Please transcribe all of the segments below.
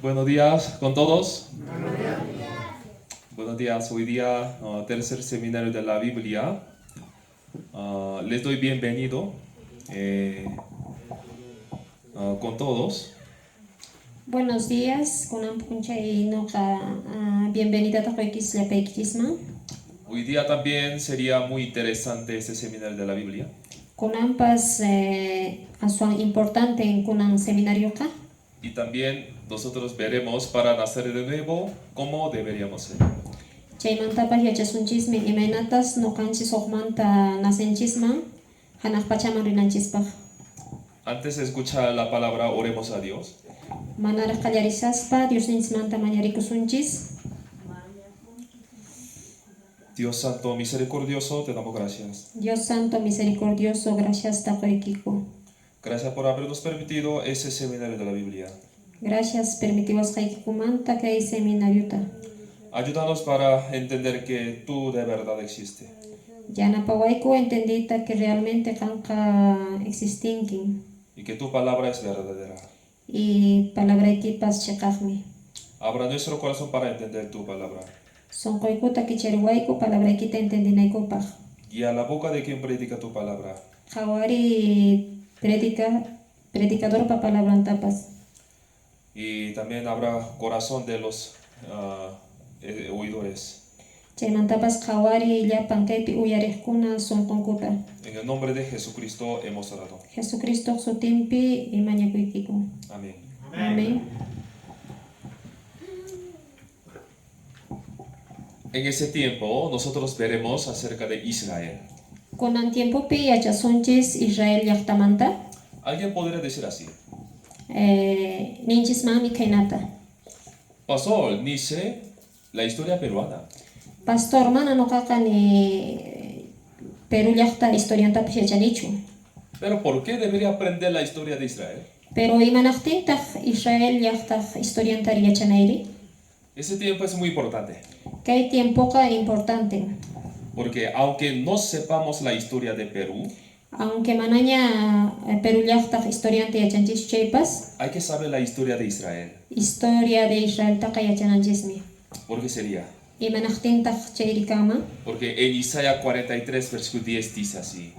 Buenos días con todos. Buenos días. Hoy día, tercer seminario de la Biblia. Les doy bienvenido con todos. Buenos días, kunam punchay noqa bienvenida takoykis llapaykichisman. Hoy día también sería muy interesante este seminario de la Biblia. Kunanpas asuan importante en kunan seminarioqa. Y también nosotros veremos para nacer de nuevo cómo deberíamos ser. Chaymantapas yachasunchismi imaynatas noqanchis hukmanta nasenchisman hanaq pachaman rinanchispaq. Antes de escuchar la palabra, oremos a Dios. Manaraq qallarisaspa Diosninchimanta mañarikusunchis. Dios Santo, misericordioso, te damos gracias. Dios Santo misericordioso, gracias takoykiku. Gracias por habernos permitido ese seminario de la Biblia. Gracias permitivos qaykikumanta kay seminariuta. Ayúdanos para entender que tú de verdad existes. Yanapawayku entendita que realmente kanqa existinkin. Y que tu palabra es verdadera. Y palabraykipas chiqaqmi. Abra nuestro corazón para entender tu palabra. Sonqoykuta kichariwayku palabraykita entendinaykupaq. Guía la boca de quien predica tu palabra. Qhawari predicadorpa palabrantapas. Y también abra corazón de los oidores. Chaymantapas qhawari llapan kaypi uyariqkuna sunqunkuta. En el nombre de Jesucristo hemos orado. Jesucristo sutinpi imañakuykiku. Amén. Amén. En ese tiempo nosotros veremos acerca de Israel. Kunan tiempopi yachasunchis Israel llaqtamanta. Alguien podría decir así. Ninchismanmi kaynata. Pastor, ni sé la historia peruana. Pastor, mana noqaqa ni Perú llaqta historiantapish yachanichu. Pero ¿por qué debería aprender la historia de Israel? Pero imanaqtintaq Israel llaqtaq historiantari yachanayri. Ese tiempo es muy importante. Kay tiempoqa importante. Porque aunque no sepamos la historia de Perú, Aunque manaña Perú llaqtaq historiante yachanchischu chaypas, hay que saber la historia de Israel. historia de Israel taqa yachananchismi. ¿Por qué sería? Imanaqtintaq chayri kanman. Porque en Isaías 43, versículo 10 dice así.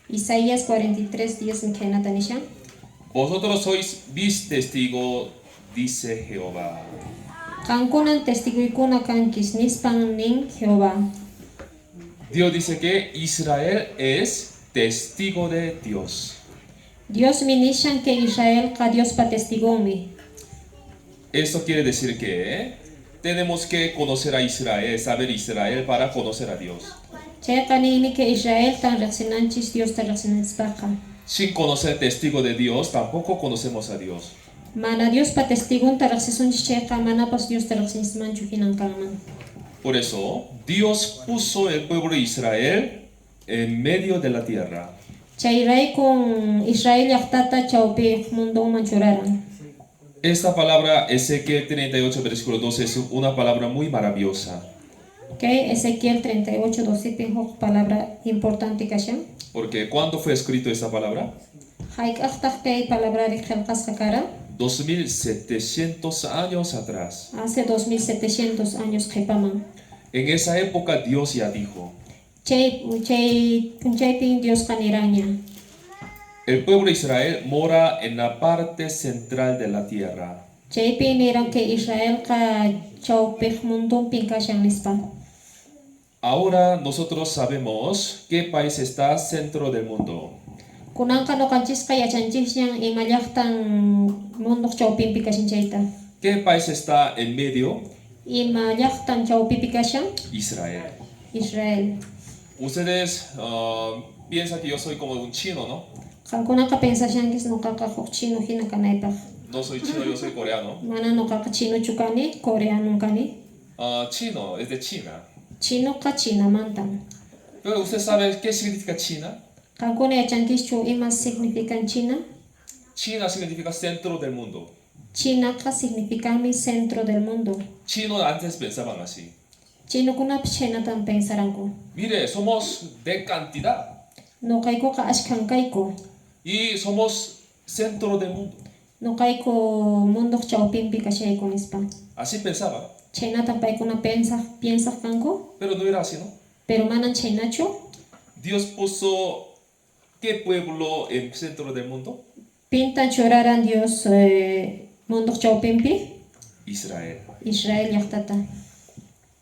Isaías 43:10 kaynata nishan. Vosotros sois mis testigos, dice Jehová. Qankunan testiguykuna kankis nispan nin Jehová. Dios dice que Israel es testigo de Dios. Dios mi nishan que Israel qa Dios pa testigumi. Esto quiere decir que tenemos que conocer a Israel, saber Israel para conocer a Dios. Chayqa nimi que Israel tan reaccionanchis Dios tan reaccionanchispaqqa. Sin conocer testigo de Dios, tampoco conocemos a Dios. Mana Dios pa testigunta reaccionanchis chayqa manapas Dios tan reaccionanchimanchu hinan kanman. Por eso, Dios puso el pueblo de Israel en medio de la tierra. Chayraykun Israel llaqtata chawpi munduman churaran. Esta palabra, Ezequiel 38, versículo 12, es una palabra muy maravillosa. Okay, Ezequiel 38:12 huk palabra importante kashan. Porque ¿cuándo fue escrito esta palabra? Hayk'aqtaq kay palabra riqsqa kara 2700 años atrás. hace 2700 años qhipaman. En esa época Dios ya dijo, Punchaypin Dios qaniraña. el pueblo de Israel mora en la parte central de la tierra. Chaypi niran que Israel qa chawpiq mundunpin kashan nispa. Ahora nosotros sabemos qué país está centro del mundo. Kunanqa noqanchisqa yachanchisñan ima llaqtan munduq chawpinpi kashan chayta. ¿Qué país está en medio? Ima llaqtan chawpipi kashan Israel. Israel. Ustedes piensan que yo soy como un chino, ¿no? Qankunaqa pensashankis noqaqa huk chino hina kanaypaq. No soy chino, yo soy coreano. Mana noqaqa chinuchu kani, coreano kani. Chino es de China. Chinoqa chinamantan. Pero ¿usted sabe qué significa China? Qankuna yachankischu ima significan China? China significa centro del mundo. Chinaqa significami centro del mundo. Chino antes pensaban así. Chinukunapish chaynatan pensaranku. Mire, somos de cantidad Noqaykuqa ashkan kayku. y somos centro del mundo. Nuqayku munduq chawpinpi kashayku nispa. Así pensaba, Chaynata paykuna piensaq kanku, pero no era así, ¿no? pero manan chaynachu. Dios puso qué pueblo en el centro del mundo? Pintan churaran Dios munduq chawpinpi Israel. Israel llaqtata.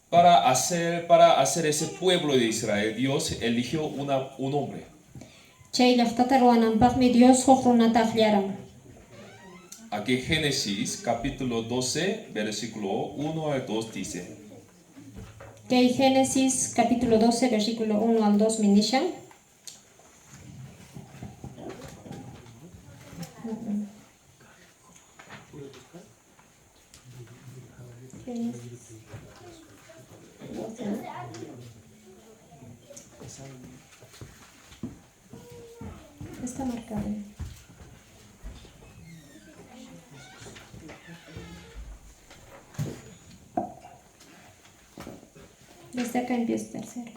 Para hacer ese pueblo de Israel, Dios eligió un hombre. Chay llaqtata ruwananpaqmi Dios huk runata aqllaran. Aquí Génesis capítulo 12, versículo 1 al 2 dice, Kay Génesis capítulo 12 versículo 1 al 2 minishan. Está marcado. Desde acá empieza tercero.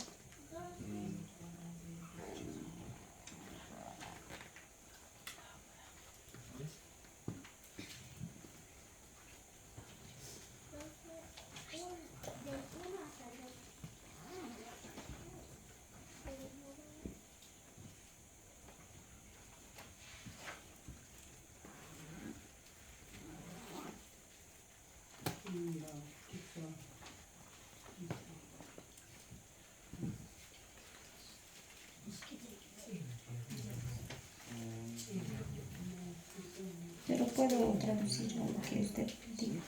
Pero puedo traducir a lo que usted diga.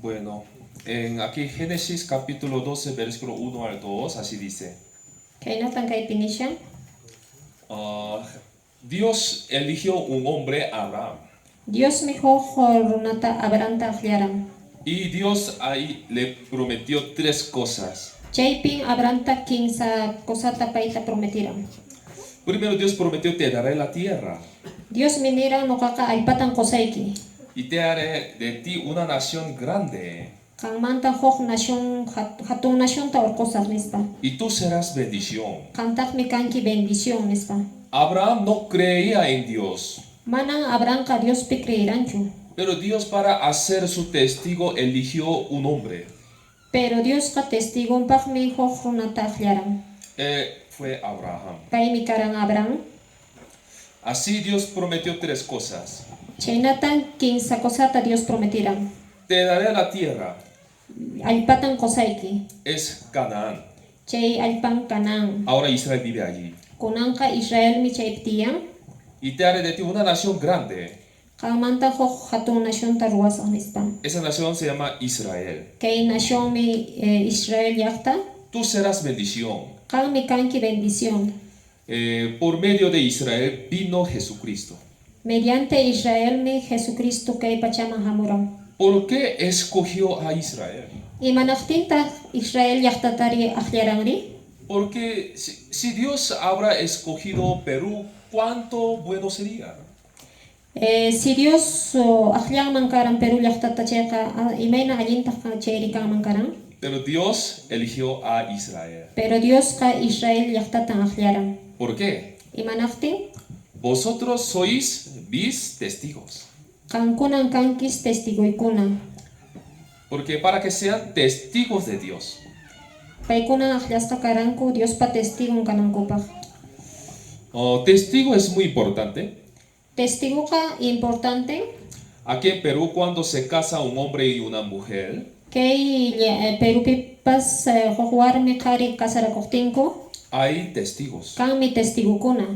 bueno, aquí Génesis capítulo 12, versículo 1 al 2, así dice, Kainatan kay pinishan. Dios eligió un hombre, Abraham, Dios mi runata abranta aqllaran. y Dios ahí le prometió tres cosas. Chaypin abranta kinsa cosata paita prometiran. Primero Dios prometió, te daré la tierra, Dios minira nuqaqa allpatan qusayki. y te haré de ti una nación grande, Kanmanta huk nación hatun nacionta urqusaq nispa. y tú serás bendición. Kantaqmi kanki bendición nispa. Abraham no creía en Dios, Manan abranqa Diospi creeranchu. pero Dios para hacer su testigo eligió un hombre. Pero Diosqa testigunpaqmi huk runata aqllaran. Fue Abraham. Paymi karan Abraham. Así Dios prometió tres cosas. Chaynatan kinsa cosata Dios prometiran. Te daré la tierra, Allpatan qusayki. es Canaán. Chay allpan Canaán. Ahora Israel vive allí. Kunanqa Israel mi chaypi tiyan. Y te haré de ti una nación grande. Qanmanta huk hatun nacionta ruwasaq nispa. Esa nación se llama Israel. Kay nacionmi Israel llaqta. Tú serás bendición. Qanmi kanki bendición. Por medio de Israel vino Jesucristo. Mediante Israel mi Jesucristo kay pachaman hamuran. ¿Por qué escogió a Israel? Imanaqtintaq Israel llaqtatari aqllaranri. Porque si Dios habrá escogido Perú, ¿cuánto bueno sería? Si Dios aqllanman karan Perú llaqtata chayqa imayna allintaq chayri kanman karan. Pero Dios eligió a Israel. Pero Diosqa Israel llaqtatan aqllaran. ¿Por qué? Imanaqtin Vosotros sois mis testigos. qankunan kankis testiguykuna. Porque para que sean testigos de Dios. Paykuna aqllasqa karanku Diospa testigun kanankupaq. Testigo es muy importante. Testiguqa importante. Aquí en Perú, cuando se casa un hombre y una mujer, Kay Perupipas huk warmi qhari kasarakuqtinku hay testigos. kanmi testigukuna.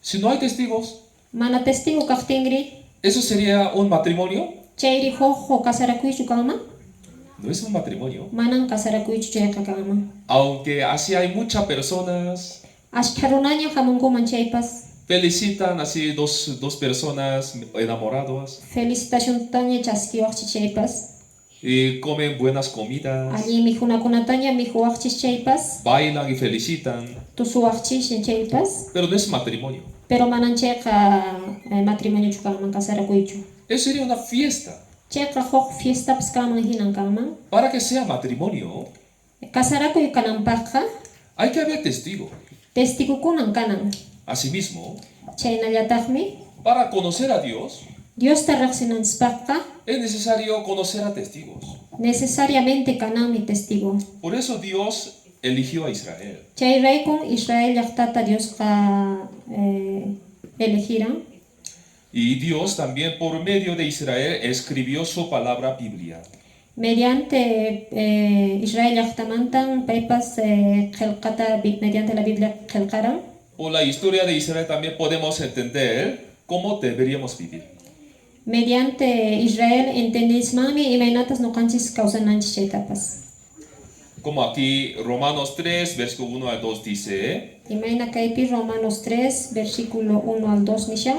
Si no hay testigos, Mana testigu kaqtinri ¿eso sería un matrimonio? chayri huk kasarakuychu kanman. No es un matrimonio. Manan kasarakuychu chayqa kanman. Aunque así hay muchas personas, Ashkha runaña hamunkuman chaypas. felicitan así dos personas enamoradas Felicitaciontaña chaskiwaqchis chaypas. y comen buenas comidas, Alli mihunakunataña mihuwaqchis chaypas. bailan y felicitan, Tusuwaqchis chaypas. pero no es matrimonio. Pero manan chayqa matrimoniochu kanman kasarakuychu. Eso sería una fiesta. Chayqa huk fiestapas kanman hinan kanman. Para que sea matrimonio, Kasarakuy kananpaqqa hay que haber testigo. testigukunan kanan. Asimismo, Chaynallataqmi para conocer a Dios Dios taraqsinanchikpaqqa es necesario conocer a testigos. necesariamente kananmi testigo. Por eso Dios eligió a Israel. Chayraykun Israel llaqtata Diosqa elegiran. Y Dios también por medio de Israel escribió su palabra Biblia. Mediante Israel llaqtamantan paypas qillqata mediante la Biblia qillqaran. Por la historia de Israel también podemos entender cómo deberíamos vivir. Mediante Israel entendismami imaynatas nuqanchis kawsananchis chaytapas. Como aquí Romanos 3, versículo 1 al 2 dice, Imayna kaypi Romanos 3, versículo 1 al 2 nishan.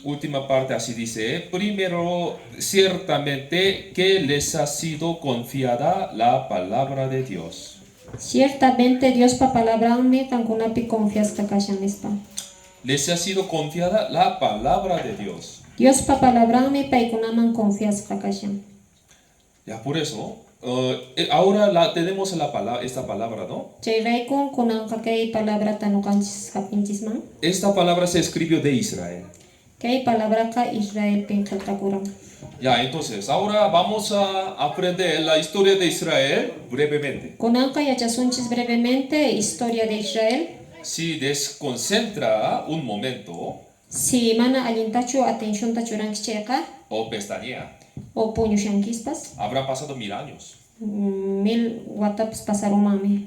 última parte así dice, primero ciertamente que les ha sido confiada la palabra de Dios. Ciertamente Dios pa palabranmi kankunapi confiasqa kashanispa. Les ha sido confiada la palabra de Dios. Dios pa palabranmi paykunaman confiasqa kashan. Ya por eso, ahora tenemos esta palabra, ¿no? Chayraykun kunanqa kay palabrata nuqanchis hapinchisman. Esta palabra se escribió de Israel. Kay palabraqa Israelpin qillqakuran. Ya, entonces, ahora vamos a aprender la historia de Israel brevemente. Kunanqa yachasunchis brevemente historia de Israel. Si desconcentra un momento Si mana allintachu atencionta churanchis chayqa o pestañea, o puñushankispas habrá pasado 1000 años. 1000 watapas pasarumami.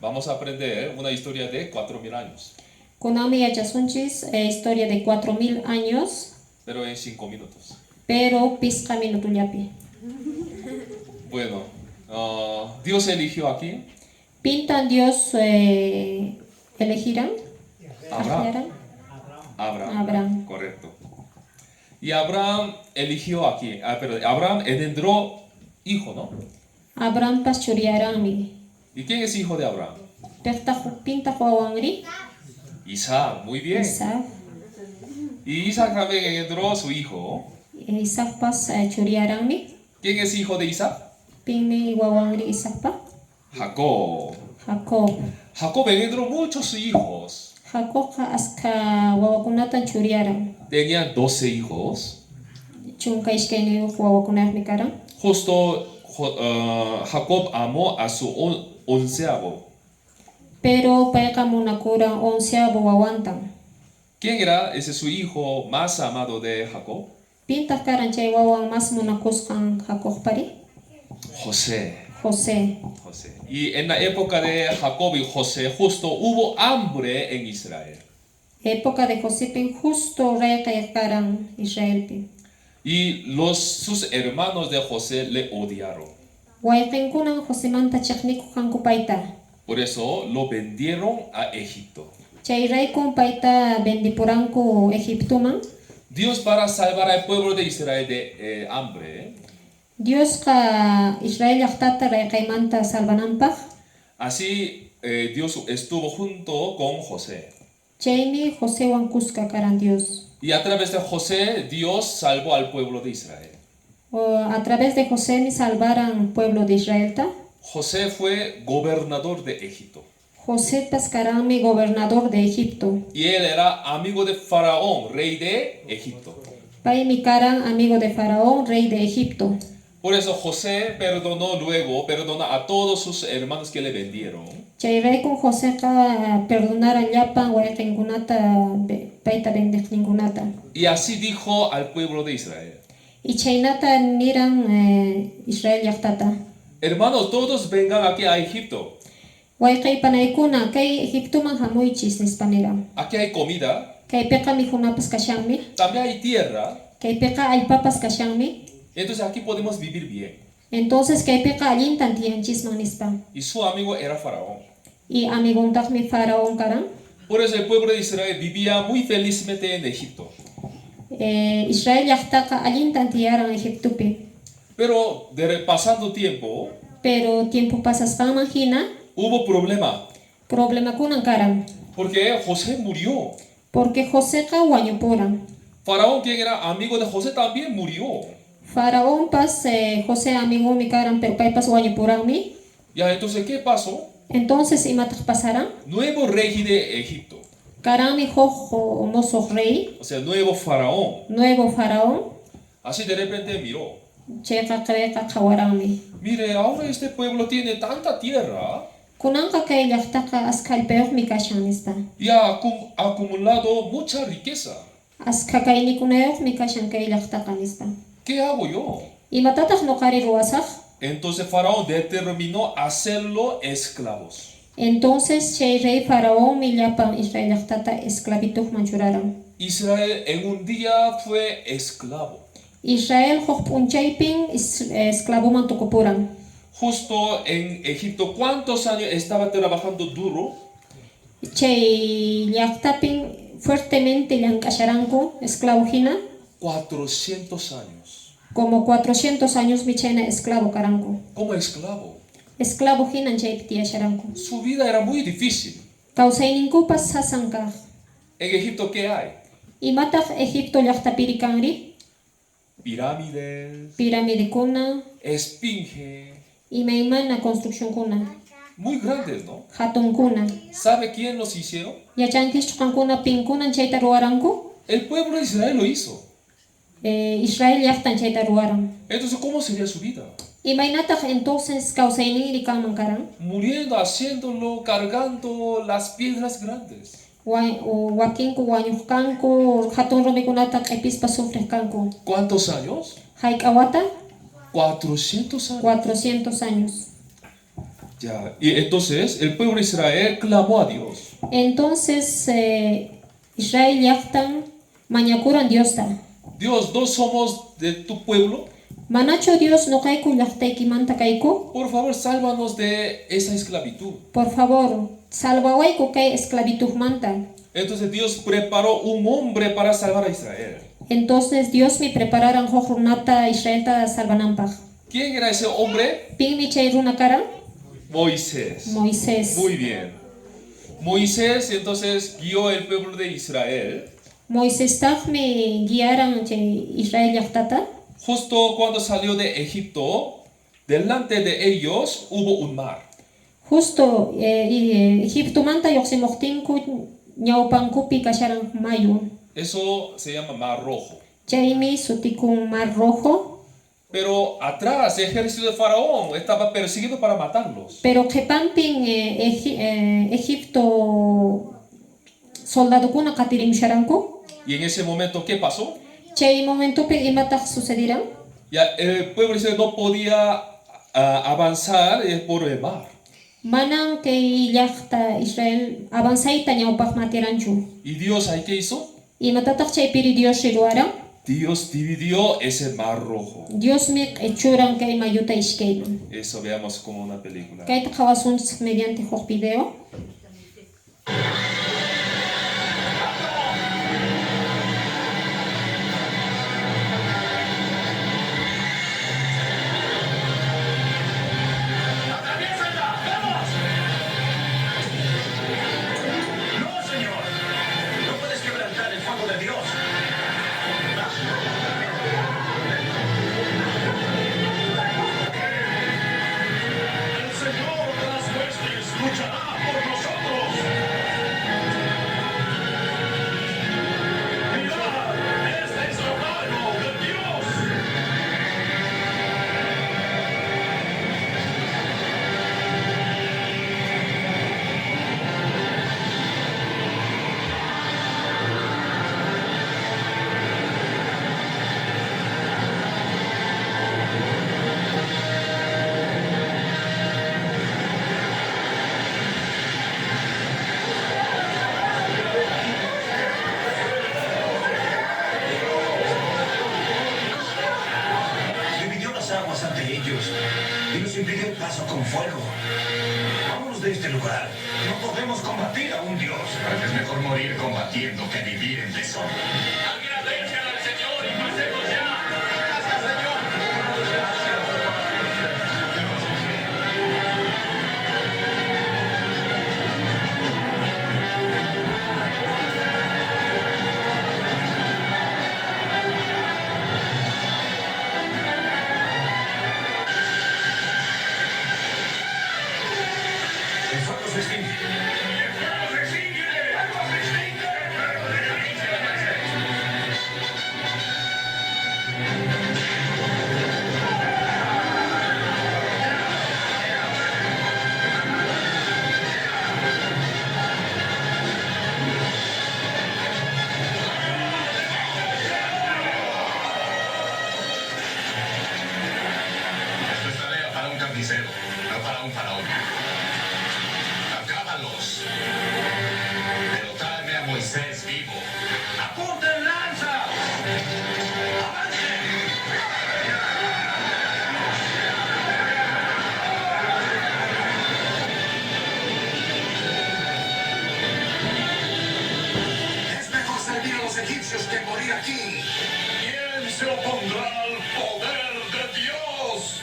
Vamos a aprender una historia de 4000 años, Kunami yachasunchis historia de 4000 años, pero en 5 minutos. pero pisqa minutullapi. Bueno, Dios eligió aquí Pintan Dios elegirán, Abraham. Abraham. Abraham. Correcto. Y Abraham eligió aquí, Abraham engendró hijo, ¿no? Abraham paschuriarami. ¿Y quién es hijo de Abraham? Pinta huawangri, Isaac, muy bien. Isaac. Y Isaac también engendró su hijo. Isaac pas churiarami. ¿Quién es hijo de Isaac? Pinmi huawangri Isaac pa. Jacob. Jacob. Jacob engendró muchos hijos. Jacob aska wawakunata churiaran. Tenía 12 hijos. Chunka ishkeni wawakunarmi karan. Justo Jacob amó a su onceavo. Pero payqa munakura onceavo wawantan. ¿Quién era ese su hijo más amado de Jacob? Pinta karan chay wawan mas munakusqan Jacob pari. José. José. Y en la época de Jacob y José justo hubo hambre en Israel. Época de José pin justo karan Israel. Y sus hermanos de José le odiaron. Wayqinkunan José manta chiqniku kanku payta. Por eso lo vendieron a Egipto. Chayraykun payta vendipuranku Egiptoman. Dios para salvar al pueblo de Israel de hambre. Dios ka Israel llaqtata rayqaymanta salvananpaq. Así Dios estuvo junto con José. Chaymi José wankusqa karan Dios. Y a través de José, Dios salvó al pueblo de Israel. A través de José ni salvaran pueblo de Israel ta. José fue gobernador de Egipto. José pascarami gobernador de Egipto. Y él era amigo de Faraón, rey de Egipto. Pay karan amigo de Faraón, rey de Egipto. Por eso José perdona a todos sus hermanos que le vendieron. Chayraykun José ka perdonaran llapan wayqinkunata payta bendiqninkunata. Y así dijo al pueblo de Israel. Y chaynata niran Israel llaqtata. Hermanos, todos vengan aquí a Egipto. Wayqiypanaykuna kay Egiptoman hamuychis nispaniran. Aquí hay comida, Kaypiqa mihunapas kashanmi. también hay tierra. Kaypiqa allpapas kashanmi. Entonces aquí podemos vivir bien. Entonces kaypiqa allintan tiyanchisman nispa. Y su amigo era Faraón. Y amiguntaqmi Faraón karan. Por eso el pueblo de Israel vivía muy felizmente en Egipto. Israel llaqtaqa allintan tiyaran Egiptopi. Pero pasando tiempo, Pero tiempo pasasqanman hina hubo problema. problemakunan karan. Porque José murió. Porque Joséqa wañupuran. Faraón, quien era amigo de José, también murió. Faraón pas José amigo mi karan pero paypas wañupuranmi. Ya, entonces, ¿qué pasó? Entonces imataq pasaran. Nuevo rey de Egipto. Karami hojo mozo rey, o sea, nuevo faraón. nuevo faraón, Así de repente miró. checa kreka kawarami. Mire, ahora este pueblo tiene tanta tierra Kunanka kay llaqtaqa askalpeoq mikashanispa. y ha acumulado mucha riqueza. Askakaynikunayuq mikashan kay llaqtaqa nispa. ¿Qué hago yo? Imatataq nuqari ruwasaq? Entonces Faraón determinó hacerlo esclavos. Entonces chay rey faraón millapan Israel llaqtata esclavituqman churaran. Israel en un día fue esclavo. Israel huk p'unchaypin esclavoman tukupuran. Justo en Egipto, ¿cuántos años estaba trabajando duro? Chay llaqtapin fuertemente llank'asharanku esclavo hina. 400 años. Como 400 años michayna esclavo karanku. Como esclavo. Esclavo hinan chaypi tiyasharanku. Su vida era muy difícil. Kawsayninkupas sasankaq. En Egipto, ¿qué hay? Imataq Egipto llaqtapiri kanri? Pirámides, Piramidikuna, esfinge, imaymana construccionkuna, muy grandes, ¿no? hatunkuna. ¿Sabe quién los hicieron? Yachankish qankuna pinkunan chayta ruwaranku? El pueblo de Israel lo hizo. Israel llaqtan chayta ruwaran. Entonces, ¿cómo sería su vida? Imaynataq entonces kawsayninri kanman karan? Muriendo, haciéndolo, cargando las piedras grandes. Wakinku wañuqkanku, hatun rumikunata q'ipispa sufriq kanku. ¿Cuántos años? Hayk'awata 400 años. 400 años. Ya, y entonces el pueblo de Israel clamó a Dios. Entonces Israel llaqtan mañakuran Diosta. Dios, ¿no somos de tu pueblo? Manacho Dios nuqayku llaqtaykimanta kayku? Por favor, sálvanos de esa esclavitud. Por favor, salvawayku kay esclavituqmanta. Entonces Dios preparó un hombre para salvar a Israel. Entonces Dios me prepararan huk runata Israelta salvananpaq. ¿Quién era ese hombre? Pinmi chay runa karan? Moisés. Moisés. Muy bien. Moisés entonces guió el pueblo de Israel. Moisestaqmi guiaran chay Israel llaqtata. Justo cuando salió de Egipto, delante de ellos hubo un mar. Justo Egiptomanta lluqsimuqtinku ñawpankupi kasharan mayu. Eso se llama Mar Rojo. Chaymi sutikun Mar Rojo. Pero atrás el ejército de Faraón estaba persiguiendo para matarlos. Pero qhipanpin Egipto soldadukuna qatirimsharanku. Y en ese momento, ¿qué pasó? Chay momentopi imataq sucediran? Ya el pueblo de Israel no podía avanzar por el mar. Manan kay llaqta Israel avanzayta ñawpaq matiranchu. ¿Y Dios ahí qué hizo? Imatataq chaypiri Dios riruaran? Dios dividió ese mar rojo. Dios mi q'ichuran kay mayuta ishkayman. Eso veamos como una película. Kayta qawasunchik mediante huk video. Y nos impidió el paso con fuego. Vámonos de este lugar. No podemos combatir a un dios. Es mejor morir combatiendo que vivir en deshonra. ¡Alguien adverse al Señor y pasemos ya! ¡Gracias, Señor! El fuego se extingue. ¡El fuego se extingue! ¡El fuego se extingue! Esto es tarea para un carnicero, no para un faraón. Acábalos. Pero tráeme a Moisés vivo. ¡Apunten lanza! ¡Avancen! Es mejor servir a los egipcios que morir aquí. ¿Quién se opondrá al poder de Dios?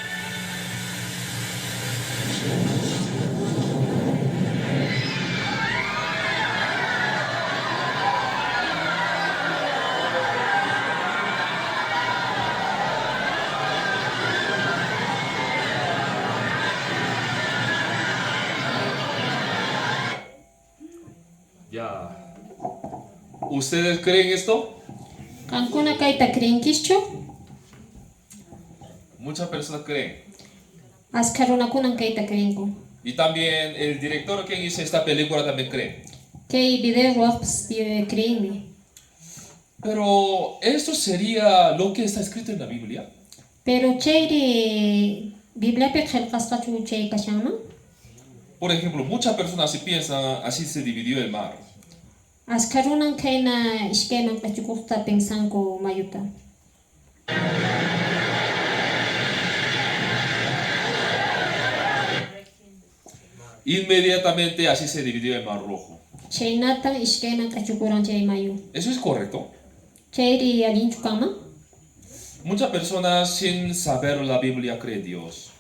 Ya. ¿Ustedes creen esto? Kankuna kayta krinkischu? Muchas personas creen. Askarunakuna kayta krinku. Y también el director que hizo esta película también cree. Kay video ruaps krinmi. Pero esto sería lo que está escrito en la Biblia. Pero chayri Biblia pe khelqasqachu chay kashana? Por ejemplo, muchas personas así piensan, así se dividió el mar. Askarunan kayna ishkayman qachukuqta pensanku mayuta. Inmediatamente así se dividió el mar rojo. Chaynatan ishkayman qachukuran chay mayu. ¿Eso es correcto? Chayri allinchu kama? Muchas personas sin saber la Biblia creen Dios.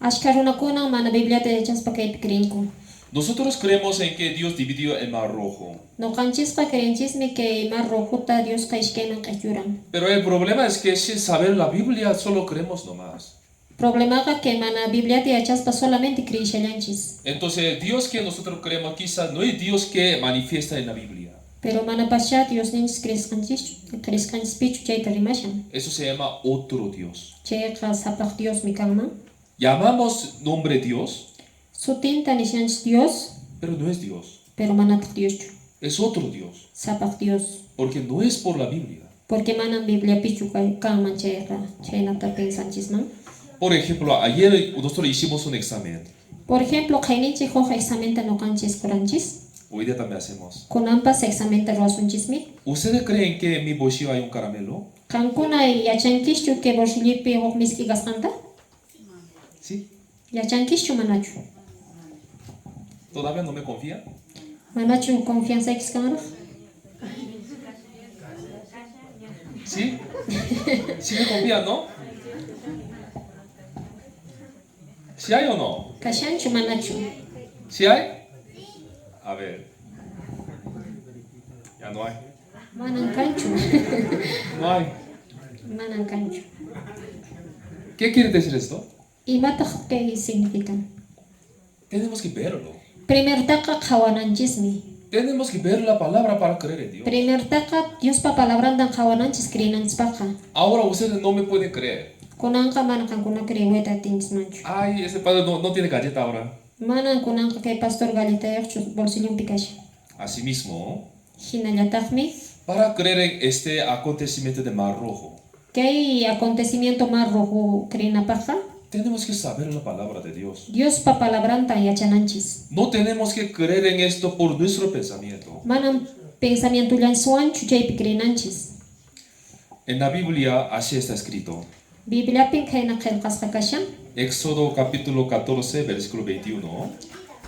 Ashkarunakuna mana Biblia te echaspa kaypi krinku. Nosotros creemos en que Dios dividió el mar rojo. Noqanchisqa krenchismi kay mar rojuta Dios ishkayman qachuran. Pero el problema es que sin saber la Biblia solo creemos nomás. Problemaqa que mana Biblia te echaspa solamente kreishallanchis. Entonces el Dios que nosotros creemos quizás no es Dios que manifiesta en la Biblia. Pero mana pasha Dios ninchis kresqanchispichu chayta rimashan. Eso se llama otro Dios. Chayqa sapaq Dios mi kanman. Llamamos nombre Dios, Sutinta nishanchis Dios, pero no es Dios. pero manataq Dioschu. Es otro Dios. Sapaq Dios. Porque no es por la Biblia. Porque manan Biblia pichu kanman chayqa. Chaynata pensanchisman. Por ejemplo, ayer nosotros hicimos un examen. Por ejemplo, qayninchik huk examenta noqanchis quranchis. Hoy día también hacemos. Kunanpas examenta ruasunchismi. ¿Ustedes creen que en mi bolsillo hay un caramelo? Qankuna yachankischu que bolsillipi huk miski kasqanta? Sí. Yachankischu manachu? ¿Todavía no me confía? Manachu confianzaykis kanraq? ¿Sí? ¿Sí me confía, no? ¿Sí hay o no? Kashanchu manachu? ¿Sí hay? A ver. Ya no hay. Manan kanchu. No hay. Manan kanchu. ¿Qué quiere decir esto? Imataq kay significan? Tenemos que verlo. Primertaqa qhawananchismi. Tenemos que ver la palabra para creer en Dios. Primertaqa Diospa palabrantan qhawananchis kriynanchispaqa. Ahora ustedes no me pueden creer. Kunanqa mana qankuna kriwayta atinchis. Ay, ese padre no tiene galleta ahora. Manan kunanqa kay pastor galitayaqchu bolsillunpi kasha. Asimismo, Hinallataqmi para creer en este acontecimiento de Mar Rojo, kay acontecimiento mar rojo kriynapaqa tenemos que saber la palabra de Dios. Diospa palabrantan yachananchis. No tenemos que creer en esto por nuestro pensamiento. Manan pensamientullansuanchu chaypi kriynanchis. En la Biblia así está escrito. Bibliapin kayna qillqasqa kashan. Éxodo capítulo 14, versículo 21.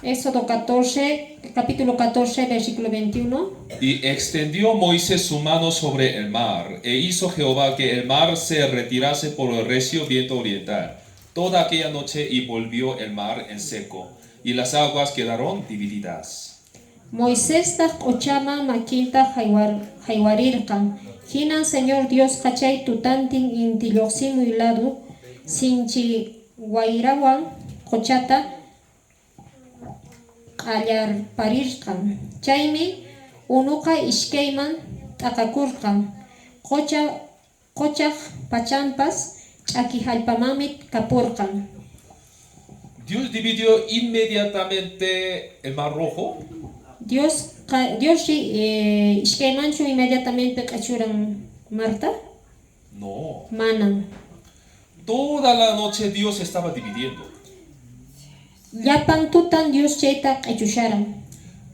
Éxodo 14, capítulo 14, versículo 21. Y extendió Moisés su mano sobre el mar, e hizo Jehová que el mar se retirase por el recio viento oriental toda aquella noche, y volvió el mar en seco, y las aguas quedaron divididas. Moisés ochama maquinta haywarirkan. Hinan Señor Dios kachay tutantin intilloqsimu lado sinchi guairawan qochata qallarparirkan. Chaymi unuqa ishkayman t'aqakurqan. qochaq pachanpas ch'aki hallpamamit kapurqan. Dios dividió inmediatamente el mar rojo. Dios ishkaymanchu inmediatamente q'achuran Marta? No. Manan. Toda la noche Dios estaba dividiendo. Llapan tutan Dios chayta q'achusharan.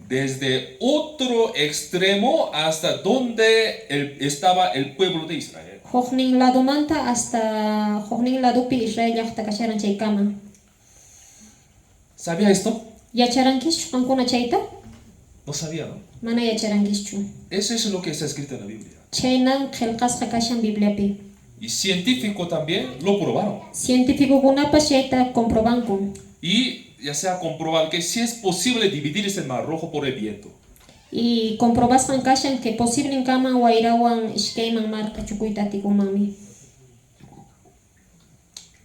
Desde otro extremo hasta donde estaba el pueblo de Israel. Huknin ladumanta hasta huknin ladupi Israel llaqta kasharan chaykama. ¿Sabía esto? Yacharankichu qankuna chayta? No sabía, ¿no? Mana yacharankichu. Eso es lo que está escrito en la Biblia. Chaynan qillqasqa kashan Bibliapi. Y científicos también lo probaron. Científicokunapas chayta comprobanku. Y ya se ha comprobado que sí es posible dividir ese mar rojo por el viento. Y comprobasqan kashan que posible kama wayrawan ishkayman marqa chukuyta atikunmanmi.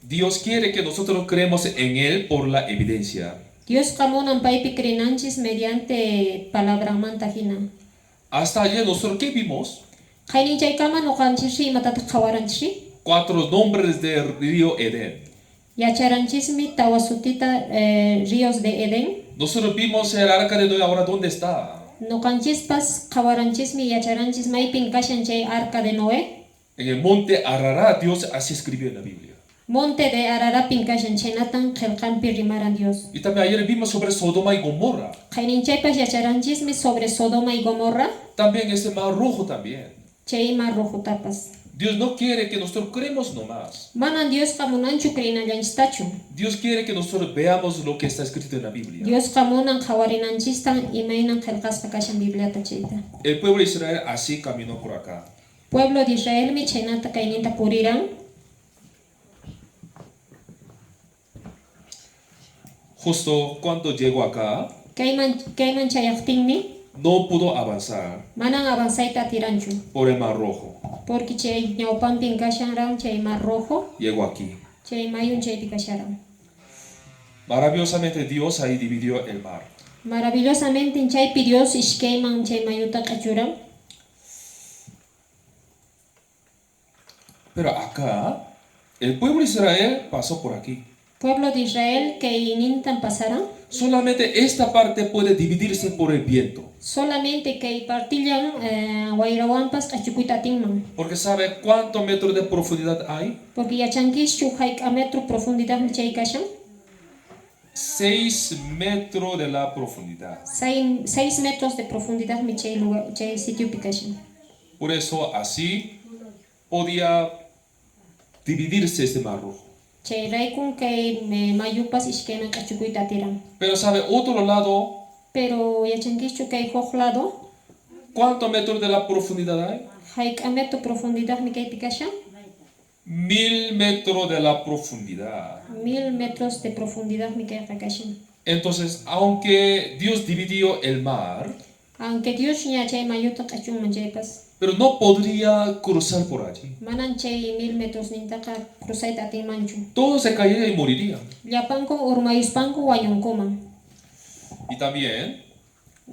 Dios quiere que nosotros creemos en Él por la evidencia. Dios qamunan paypi krinanchis mediante palabramanta hina. Hasta ayer nosotros, ¿qué vimos? Qaynin chaykama nuqanchikshi imatata qawaranchikshi. 4 nombres del río Edén. Yacharanchismi tawasutita ríos de Edén. Nosotros vimos el arca de Noé, ahora ¿dónde está? Nuqanchispas qawaranchismi yacharanchis maypin kashan chay arca de Noé. En el monte Ararat, Dios así escribió en la Biblia. Monte de Ararapin kashan chaynatan qillqanpi rimaran Dios. Y también ayer vimos sobre Sodoma y Gomorra. Qaynin chaypas yacharanchismi sobre Sodoma y Gomorra. También ese mar rojo también. Chay mar rojutapas. Dios no quiere que nosotros creemos nomás. Manan Dios qamunanchu krinallanchistachu. Dios quiere que nosotros veamos lo que está escrito en la Biblia. Dios qamunan qhawarinanchistan imaynan qillqasqa kashan Bibliata chayta. El pueblo de Israel así caminó por acá. Pueblo de Israelmi chaynata kayninta puriran. Justo cuando llegó acá, Kayman chayaqtinmi no pudo avanzar manan avanzayta atiranchu. por el mar rojo. Porque chay ñawpanpin kashanran chay mar rojo, Llegó aquí. chay mayun chaypi kasharan. Maravillosamente Dios ahí dividió el mar. Maravillosamente chaypi Dios ishkayman chay mayuta q'achuran. Pero acá, el pueblo de Israel pasó por aquí. Pueblo de Israel que inintan pasaran, Solamente esta parte puede dividirse por el viento. solamente que partillan wayrawanpas q'achukuyta atinman. Porque ¿sabe cuántos metros de profundidad hay? Porque yachankischu hayqa metro profundidad chay kashan, 6 metros de la profundidad. 6 metros de profundidad mi chay lugar, chay sitio kashan. Por eso así podía dividirse este mar rojo. Chay raykun kay mayupas ishkayman q'achukuyta atiran. Pero ¿sabe otro lado? Pero yachankischu kay huk lado, ¿Cuántos metros de la profundidad hay? hayqa metro profundidad mi kaypi kashan, 1000 metros de la profundidad. 1000 metros de profundidad mi kayqa kashan. Entonces, aunque Dios dividió el mar, Aunque Dios ña chay mayuta q'achunman chaypas, pero no podría cruzar por allí. manan chay 1000 metros nintaqa cruzayta atinmanchu. Todos se caerían y morirían. Llapanku urmayuspanku wañunkuman. Y también,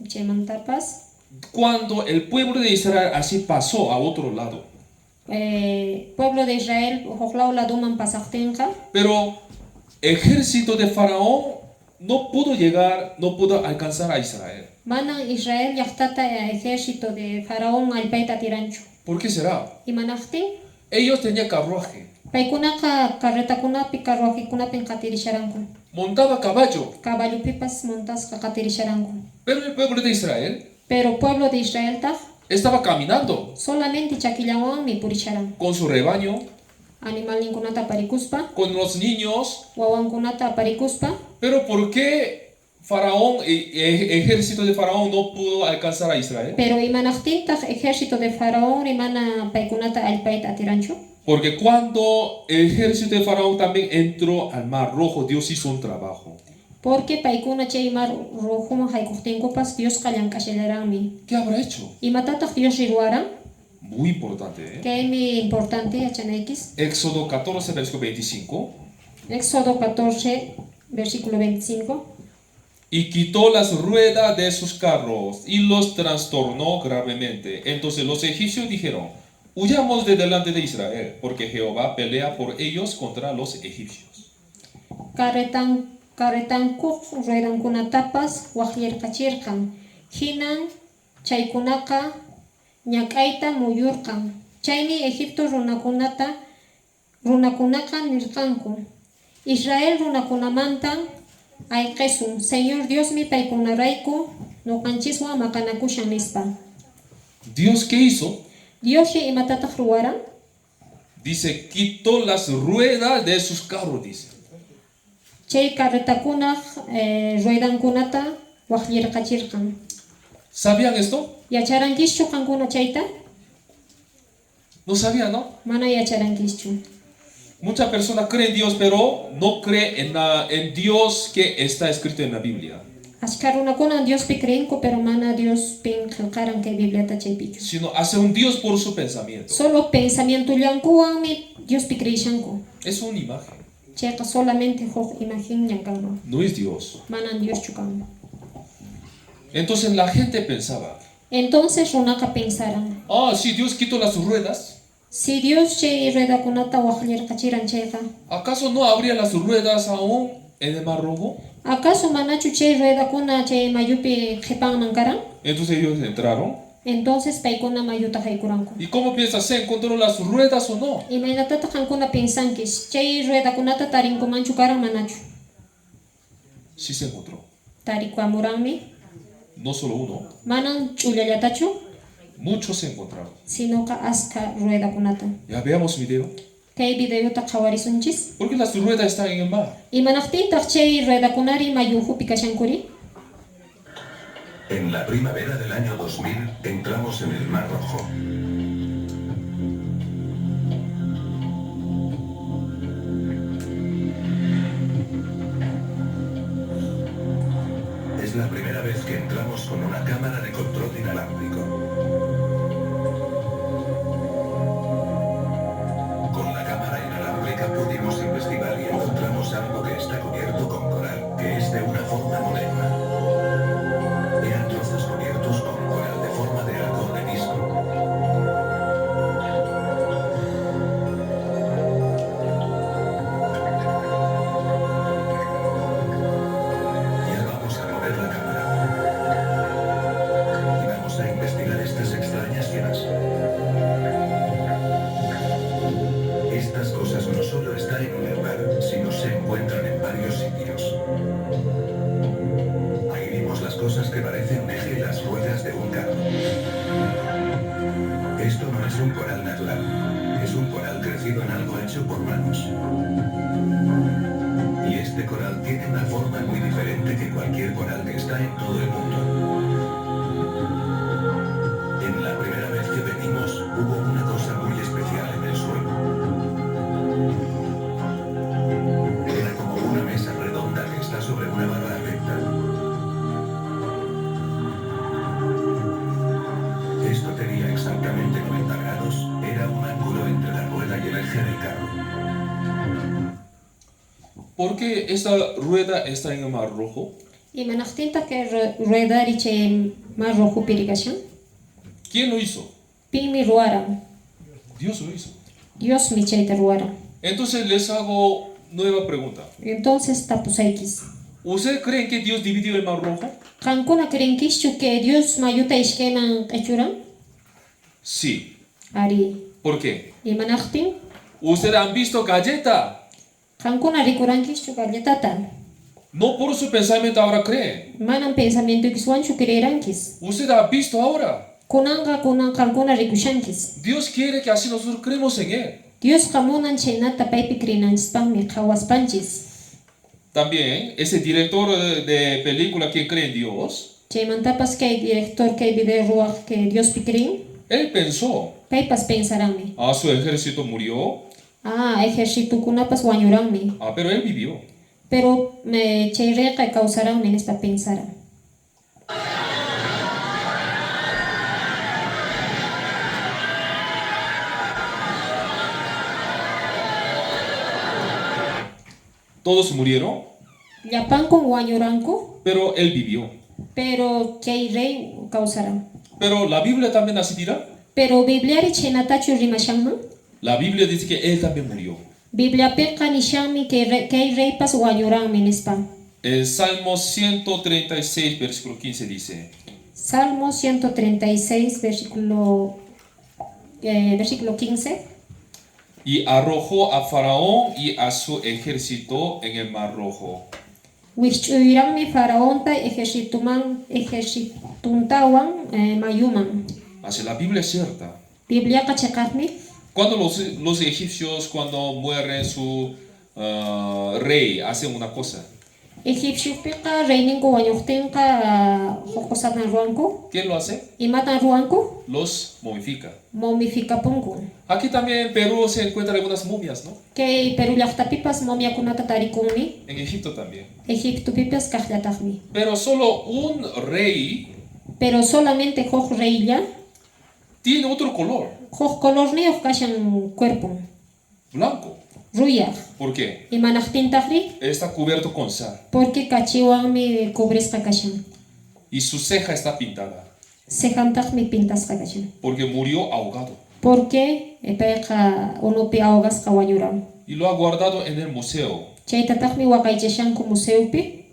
Chaymantapas cuando el pueblo de Israel así pasó a otro lado, pueblo de Israel huk laduman pasaqtinqa, pero ejército de Faraón no pudo llegar, no pudo alcanzar a Israel. manan Israel llaqtata ejército de Faraón allpayta atiranchu. ¿Por qué será? Imanaqtin Ellos tenían carruaje, paykunaqa carretakunapi carruajikunapi qatirisharanku. montaba caballo, Caballupipas montasqa qatirisharanku. pero el pueblo de Israel Pero pueblo de Israel taq estaba caminando solamente chakillawanmi purisharan. con su rebaño, Animalninkunata parikuspa, con los niños. wawankunata parikuspa, Pero ¿por qué Faraón, ejército de Faraón no pudo alcanzar a Israel? pero imanaqtintaq ejército de Faraón rimana paykunata allpayta atiranchu. Porque cuando el ejército de Faraón también entró al mar rojo, Dios hizo un trabajo. Porque paykuna chay mar rojuman haykuqtinkupas Dios qallank'ashallaranmi. ¿Qué habrá hecho? Imatataq Dios rirwaran, Muy importante, ¿eh? kaymi importante yachanaykis. Éxodo 14, versículo 25. Éxodo 14, versículo 25. Y quitó las ruedas de sus carros y los trastornó gravemente. Entonces los egipcios dijeron, huyamos de delante de Israel, porque Jehová pelea por ellos contra los egipcios. Karetankuq ruedankunatapas waqllirqachirqan. Hinan chaykunaqa ñak'ayta muyurqan. Chaymi Egipto runakunaqa nirqanku: Israel runakunamanta ayqesun, Señor Diosmi paykunarayku nuqanchiswan maqanakushan nispa. ¿Dios qué hizo? Dioshi imatataq ruwaran? Dice, quitó las ruedas de sus carros, dice. Chay carretakunaq ruedankunata waqllirqachirqan. ¿Sabían esto? Yacharankichu qankuna chayta? No sabían, ¿no? Mana yacharankichu. Muchas personas creen en Dios, pero no creen en Dios que está escrito en la Biblia, Ashka runakuna Diospi creenku, pero mana Diospin qillqaran kay Bibliata chaypichu. sino hace un Dios por su pensamiento. Solo pensamiento llankuwanmi Diospi creishanku. Es una imagen, Chayqa solamente huk imagen llankanman. no es Dios. Manan Dios chukanman. Entonces la gente pensaba, Entonces runaqa pensaran: si Dios quitó las ruedas, si Dios chay ruedakunata waqllirqachiran chayqa, ¿acaso no habría las ruedas aún en el Mar Rojo? ¿acaso manachu chay ruedakuna chay mayupi qhipanman karan? Entonces ellos entraron. Entonces paykuna mayuta haykuranku. ¿Y cómo piensas? ¿Se encontró las ruedas o no? Imaynatata qankuna pensankis chay ruedakunata tarinkumanchu karan manachu? Sí se encontró. Tarikuamuranmi, No solo uno, manan ch'ullallatachu, muchos se encontraron. sinoqa aska ruedakunata. Ya veamos video. Kay videota qhawarisunchis. ¿Por qué las ruedas están en el mar? Imanaqtintaq chay ruedakunari mayuhupi kashankuri? En la primavera del año 2000 entramos en el Mar Rojo. Es la primera vez que entramos con una cámara de control inalámbrico. Con la cámara inalámbrica pudimos investigar y encontramos algo que está cubierto con coral, que es de una forma moderna. Eran trozos cubiertos con coral de forma de arco de disco. Ya vamos a mover la cámara. Y vamos a investigar estas extrañas llenas. Estas cosas no solo están en un lugar, sino se encuentran en varios sitios. Ahí vimos las cosas que parecen un eje y las ruedas de un carro. Esto no es un coral natural, es un coral crecido en algo hecho por manos. Y este coral tiene una forma muy diferente que cualquier coral que está en todo el mundo. En la primera vez que venimos, hubo una cosa muy especial en el suelo. Era como una mesa redonda que está sobre una barra recta. Esto tenía exactamente 90 grados, era un ángulo entre la rueda y el eje del carro. ¿Por qué esta rueda está en el Mar Rojo? Imanaqtintaq kay ruedari chay Mar Rojupiri kashan? ¿Quién lo hizo? Pinmi ruwaran? Dios lo hizo. Diosmi chayta ruwaran. Entonces les hago nueva pregunta. Entonces tapusaykis: ¿Ustedes creen que Dios dividió el Mar Rojo? qankuna crenkischu que Dios mayuta ishkayman q'ichuran? Sí. Ari. ¿Por qué? Imanaqtin Ustedes han visto galleta. qankuna rikurankischu galletata? No por su pensamiento ahora creen. Manan pensamiento kiswanchu creerankis. Ustedes han visto ahora. Kunanqa qankuna rikushankis. Dios quiere que así nosotros creemos en Él. Dios qamunan chaynata paypi kreenanchispaqmi qhawaspanchis. También ese director de película que cree en Dios, Chaymantapas kay director kay video ruwaq que Diospi creen, él pensó, paypas pensaranmi: su ejército murió, ejércitukunapas wañuranmi. pero él vivió. Pero chayrayqa kawsaranmi nispa pensaran. Todos murieron, Llapankun wañuranku, pero él vivió. pero chayray kawsaran. Pero la Biblia también así dirá. Pero Biblia ri chenatachu rimashangman. La Biblia dice que él también murió. Biblia peqa nishami que reypas wañuranmi nispa. El Salmo 136, versículo 15 dice: Salmo 136, versículo 15. y arrojó a Faraón y a su ejército en el Mar Rojo. Wichuyranmi faraonta ejercituntawan mayuman. Así la Biblia es cierta. Biblia kachakakmi. Cuando los egipcios, cuando muere su rey, hacen una cosa. Egipcio pica reiningo wañuhtenka hokosatan ruanko. ¿Quién lo hace? Imatan ruanko. Los momifica. Momifica punko. Aquí también en Perú se encuentran algunas momias, ¿no? Que Perú llaqtapipas momia kunata tarikumi. En Egipto también. Egipto pipas kahlatakmi. Pero solo un rey Pero solamente hoj reilla. tiene otro color, Hoj color ni kashan cuerpo. blanco. Ruya. ¿Por qué? Imanahtintakri. Está cubierto con sal Porque kachiwanmi cubrisqa kashan. y su ceja está pintada Sejantakmi pintasqa kashan. porque murió ahogado Porque payqa unupi ahogasqa wañuran. y lo ha guardado en el museo. Chaytataqmi waqaychashanku museupi.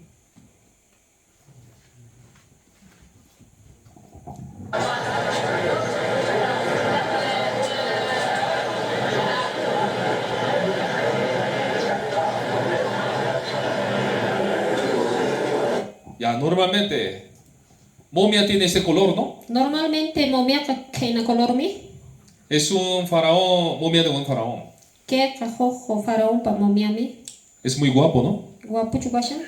Ya normalmente momia tiene ese color, ¿no? Normalmente momia kaina colormi. Es un faraón, momia de un faraón. Que kajojo faraón pa momiami. Es muy guapo, ¿no? Guapuchu kashan.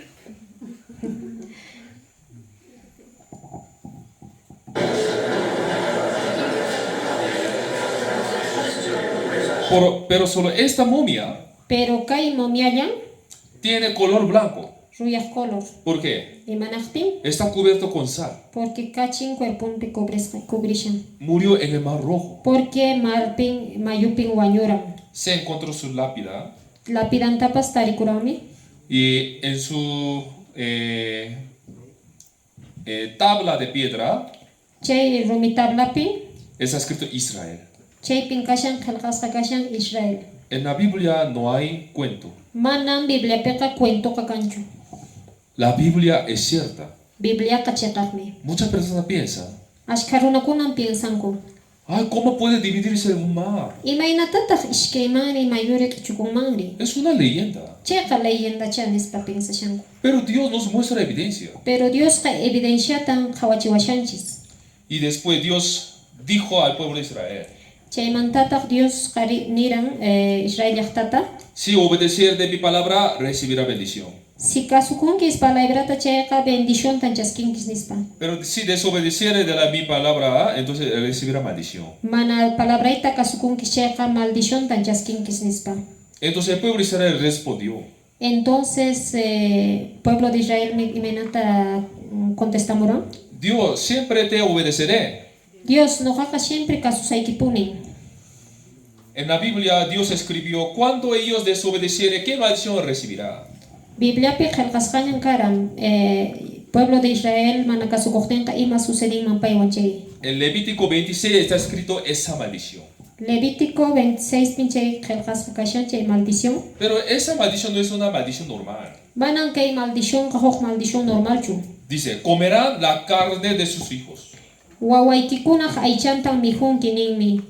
Pero solo esta momia Pero kai momiayan tiene color blanco. ruyas color. ¿Por qué? Imanahtin. Está cubierto con sal. Porque kachin cuerpunpi cubrishan. Murió en el Mar Rojo. Porque marpin mayupin wañuran. Se encontró su lápida Lapidantapas tarikurami. y en su tabla de piedra Chay rumitablapin. está escrito Israel. Chay pinkashan khalqasqa kashan Israel. En la Biblia no hay cuento. Manam Biblia peka cuento kakanchu. La Biblia es cierta. Biblia kachekakmi. Muchas personas piensan, Ashkarunakunan piensanku. ay, ¿cómo puede dividirse un mar? Imaynatataq ishkaymani mayurik chukunmanri. Es una leyenda. Chayqa leyenda chanispa piensashanku. Pero Dios nos muestra evidencia. Pero Dios ka evidenciatan qawachiwashanchis. Y después Dios dijo al pueblo de Israel, Chaymantataq Dios qari niran Israel llaqtata. si obedecer de mi palabra, recibirá bendición. Si kasukunkis palabrata chayqa bendición tanchaskinkis nispa. Pero si desobedecer de mi palabra, entonces recibirá maldición. Mana palabraita kasukunkis chayqa maldición tanchaskinkis nispa. Entonces el pueblo de Israel respondió, Entonces, pueblo de Israel imenata contestamoran. Dios, siempre te obedeceré. Dios noqaqa siempre kasusaykipunin. En la Biblia Dios escribió, cuando ellos desobedecieren, ¿qué maldición recibirá? Bibliapi qillqasqañan karan pueblo de Israel mana kasukuqtinqa ima sucedinman paywan chay. En Levítico 26 está escrito esa maldición. Levítico 26 pinchay qillqasqa kashan chay maldición. Pero esa maldición no es una maldición normal. Manan kay maldición qahuq maldición normalchu. Dice, comerán la carne de sus hijos. Wawaykikunaq aychantan mijunki ninmi.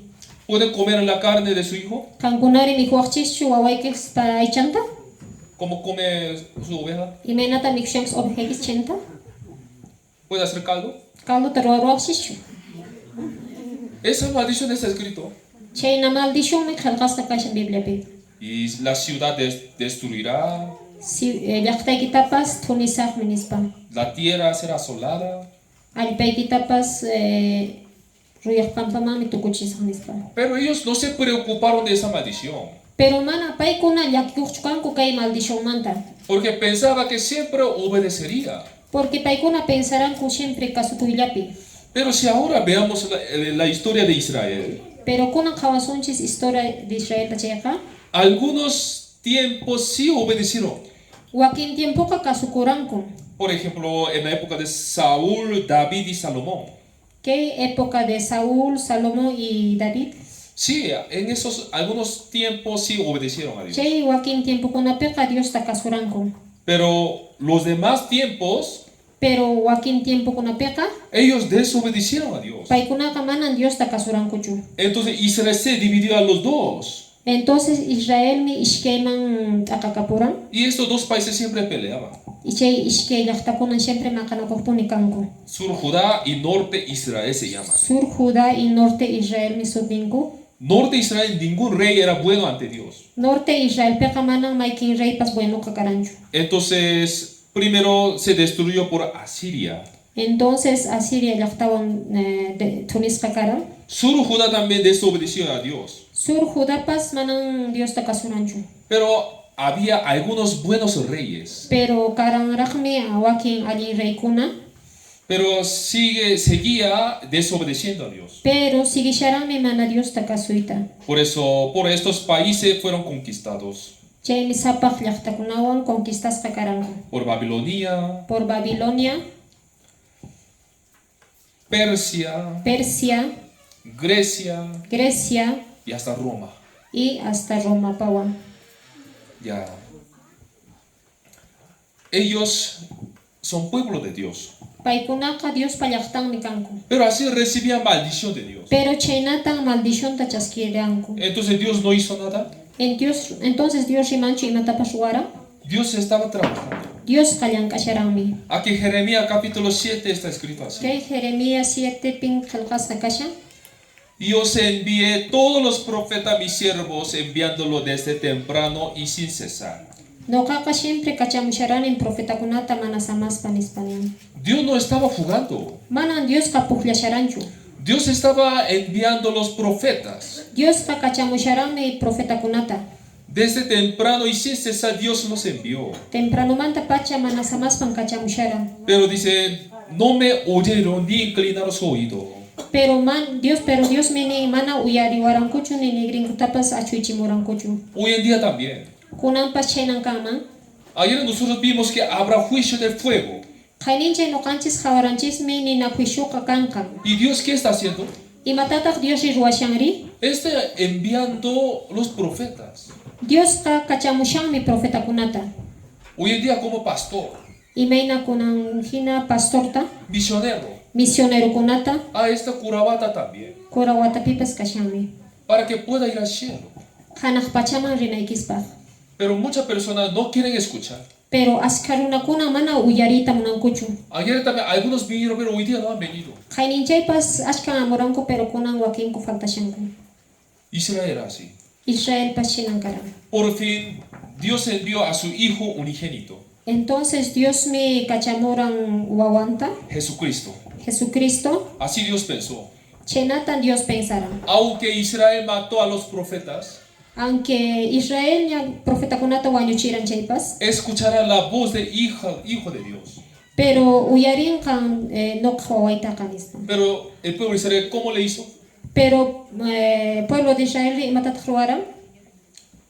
¿Pueden comer la carne de su hijo? Kankunari mihuaqchischu wawaykispa aychanta? ¿Cómo come su oveja? Imaynata mikushanchis ovejakis chanta? ¿Puede hacer caldo? Kalduta ruwaruwaqchischu. Esa maldición está escrito. Chayna maldicionmi qillqasqa kashan Bibliapi. Y la ciudad destruirá, Llaqtaykitapas thunisaqmi nispa. la tierra será asolada. Allpaykitapas ruyaqpampamanmi tukuchisaq nispa. Pero ellos no se preocuparon de esa maldición. Pero mana paykuna llakikuqchu kanku kay maldicionmanta. Porque pensaba que siempre obedecería. Porque paykuna pensaránku siempre kasukuyllapi. Pero si ahora veamos la historia de Israel, Pero kunan qawasunchis historia de Israel tachayqa. algunos tiempos sí obedecieron. Wakin tiempoqa kasukuranku. Por ejemplo, en la época de Saúl, David y Salomón. ¿Qué época de Saúl, Salomón y David? Sí, en esos algunos tiempos sí obedecieron a Dios. Che wakin tiempo kuna peka Dios takasuranku. Pero los demás tiempos, Pero wakin tiempo kuna peka ellos desobedecieron a Dios. paikuna kamanan Dios takasuranku chu. Entonces Israel se dividió a los dos. Entonces Israel mi ishkeiman takakapuran. Y estos dos países siempre peleaban. Iche ishkei llaqtakunan siempre makanakukpuni kanku. Sur Judá y Norte Israel se llama. Sur Judá y Norte Israel mi sudninku. Norte Israel, ningún rey era bueno ante Dios. Norte Israel peka manan maikin rey pas bueno kakaranchu. Entonces, primero se destruyó por Asiria. Entonces Asiria llaqtawan Tunis kakaran. Sur Judá también desobedeció a Dios. Sur Judá pas manan Dios takasuranchu. Pero había algunos buenos reyes. Pero karang rakmi awakin ali rey kuna. Pero seguía desobedeciendo a Dios. Pero sigisharami mana Dios takasuita. Por eso, por estos países fueron conquistados. Chay misapaq llaqtakunawan conquistas kakaranku. Por Babilonia, Por Babilonia, Persia, Persia, Grecia Grecia y hasta Roma. y hasta Roma pawan. Ya. Ellos son pueblo de Dios. Paikunaka Dios pallaqtanmi kanku. Pero así recibían maldición de Dios. Pero chaynatan maldición tachaskiranku. Entonces Dios no hizo nada. Entonces Dios rimanchu imatapas ruara. Dios estaba trabajando. Dios kallankasharami. Aquí Jeremías capítulo 7 está escrito así. Kay Jeremías 7 pin khalqasqa kasha. Y os envié todos los profetas mis siervos, enviándolo desde temprano y sin cesar. Noqaqa siempre kachamusharanin profetakunata mana samaspan Hispanian. Dios no estaba jugando. Manan Dios kapuqllasharanchu. Dios estaba enviando los profetas. Dios kachamusharami profetakunata. Desde temprano y sin cesar Dios los envió. Tempranomanta pacha mana samaspan kachamusharan. Pero dice, no me oyeron ni inclinaron su oído. Pero Dios mini mana uyariwarankuchu ni nigrinkutapas achuichimurankuchu. Hoy en día también. Kunampas chaynankaman. Ayer nosotros vimos que habrá juicio de fuego. Qayninche noqanchis hawaраnchismi ninakuishuqa kanqa. ¿Y Dios qué está haciendo? Imatataq Dios rirwashanri? Está enviando los profetas. Dios kachamushanmi profetakunata. Hoy en día como pastor, Imayna kunan hina pastorta, misionero. misionero kunata, A esta curavata también. kurawatapipas kashanmi. Para que pueda ir al cielo. Hanaq pachaman rinaykispaq. Pero muchas personas no quieren escuchar. Pero askarunakuna mana uyarita munankuchu. Ayer también algunos vinieron, pero hoy día no han venido. Qayninchaypas ashkan amuranku pero kunan wakinku faltashanku. Israel era así. Israel pas chinankaran. Por fin, Dios envió a su Hijo unigénito, Entonces Dios me kachamuran wawanta, Jesucristo. Jesucristo, Así Dios pensó. chenatan Dios pensara. Aunque Israel mató a los profetas, Aunque Israel ya profeta kunata wañuchiran chaypas, escuchará la voz del Hijo de Dios. pero uyarin kan no kawaita kanista. Pero el pueblo de Israel, ¿cómo le hizo? Pero pueblo de Israel matat khruaran,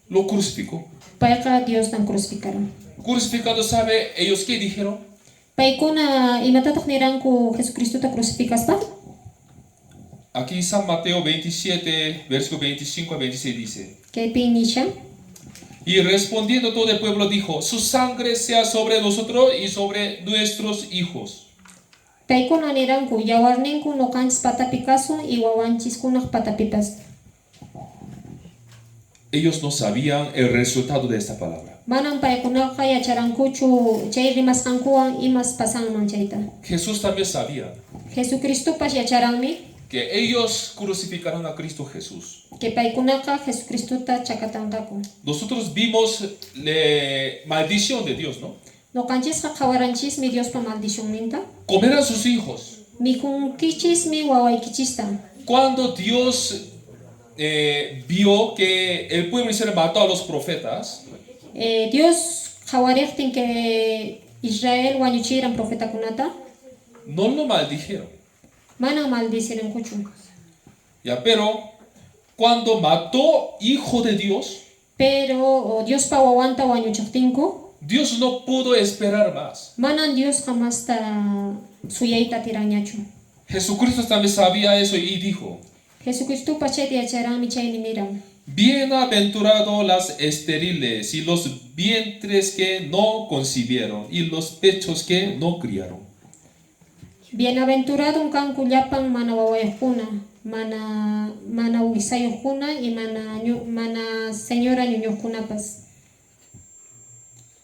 Lo crucificó. paika Dios tan crucificaron. Crucificado, ¿sabe ellos qué dijeron? Paikuna imatat niranku Jesucristo ta crucificas pa? Aquí San Mateo 27, versículo 25 a 26 dice: Que pinisha. Y respondiendo todo el pueblo dijo: su sangre sea sobre nosotros y sobre nuestros hijos. Paikuna niranku yawarninku no kanchis patapicaso y wawanchis kunak patapipas. Ellos no sabían el resultado de esta palabra. Manan paikunaka yacharankuchu chay rimasqankuwan imas pasanman chayta. Jesús también sabía Jesucristo pas yacharanmi que ellos crucificaron a Cristo Jesús. que paikunaka Jesucristo ta chakatankaku. Nosotros vimos la maldición de Dios, ¿no? No kanchisqa qawaranchis mi Dios pa maldición minta. Comerán sus hijos. Mikunkichis mi wawaykichista. Cuando Dios vio que el pueblo de Israel mató a los profetas, Dios qawariqtin que Israel wañuchiran profeta kunata. no lo maldijeron. Mana maldicirankuchu. Ya, pero cuando mató hijo de Dios, Pero Dios pa wawanta wañuchaqtinku. Dios no pudo esperar más. Manan Dios jamás ta suyayta tirañachu. Jesucristo también sabía eso y dijo, Jesucristo pacheti acharami chayni miram. bienaventurados las estériles y los vientres que no concibieron y los pechos que no criaron. Bienaventurado kanku llapan mana wawayuqkuna, mana wisayuqkuna y mana señora ñuñuqkunapas.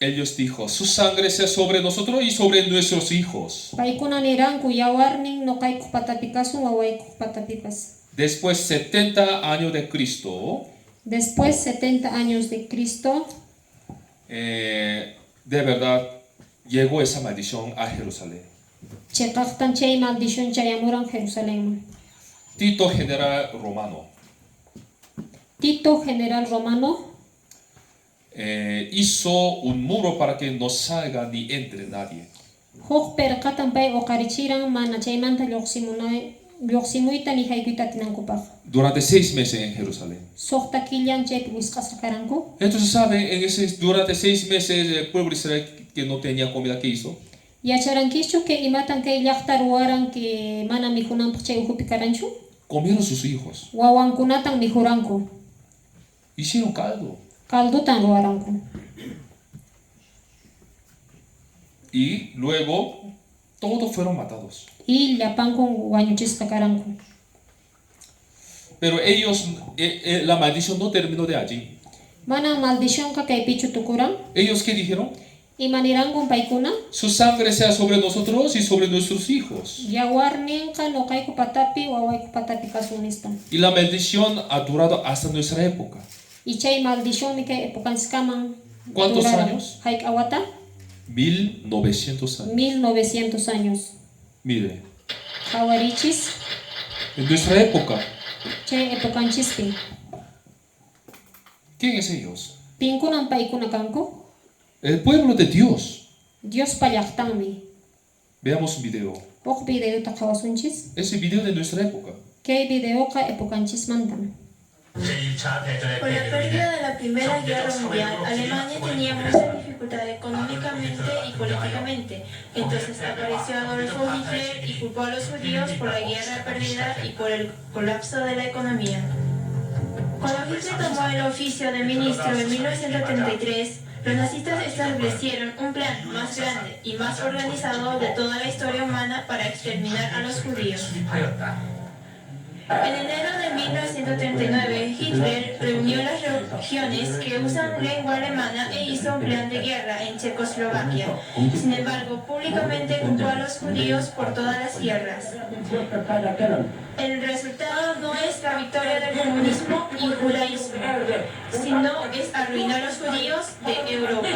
Ellos dijo, su sangre sea sobre nosotros y sobre nuestros hijos. Paykuna niranku yawarnin noqaykuq patapi kasun wawaykuq patapipas. Después 70 años de Cristo, Después 70 años de Cristo, de verdad llegó esa maldición a Jerusalén. chekaqtan chay maldición chayamuran Jerusalén. Tito general romano Tito, general romano, hizo un muro para que no salga ni entre nadie. huk perqatan pay oqarichiran mana chaymanta lluqsimuyta ni haykuyta atinankupaq. Durante 6 meses en Jerusalén. Suqta killan chaypi wisqasqa karanku. Entonces, ¿saben? Durante 6 meses el pueblo de Israel que no tenía comida, ¿qué hizo? Yacharankichu que imatan kay llaqta ruwaran que mana mikunanpaq chay uhupi karanchu? Comieron sus hijos. Wawankunatan mihuranku, Hicieron caldo. kaldutan ruwaranku. Y luego todos fueron matados. Y llapankun wañuchisqa karanku. Pero ellos, la maldición no terminó de allí. Mana maldicionqa kaypichu tukuran. ¿Ellos qué dijeron? Imanirankun paykuna? Su sangre sea sobre nosotros y sobre nuestros hijos. Yawarninqa noqayku patapi wawayku patapi kasun nispan. Y la maldición ha durado hasta nuestra época. Y chay maldición kay epokanskaman. ¿Cuántos duraran. años? Hayk awata? 1900 años. 1900 años. Mire, Hawarichis, en nuestra época, chay epokanchispi. ¿quién es ellos? Pinkunan paykuna kanku? El pueblo de Dios. Dios pallaqtanmi. Veamos un video. Huk videota qawasunchis. Ese video de nuestra época. Kay videoqa epokanchismantan. Con la pérdida de la Primera Guerra Mundial, Alemania tenía mucha dificultad económicamente y políticamente. Entonces apareció Adolfo Hitler y culpó a los judíos por la guerra perdida y por el colapso de la economía. Cuando Hitler tomó el oficio de ministro en 1933, los nazistas establecieron un plan más grande y más organizado de toda la historia humana para exterminar a los judíos. En enero de 1939, Hitler reunió las regiones que usan lengua alemana e hizo un plan de guerra en Checoslovaquia. Sin embargo, públicamente culpó a los judíos por todas las guerras. El resultado no es la victoria del comunismo y judaísmo, sino es arruinar a los judíos de Europa.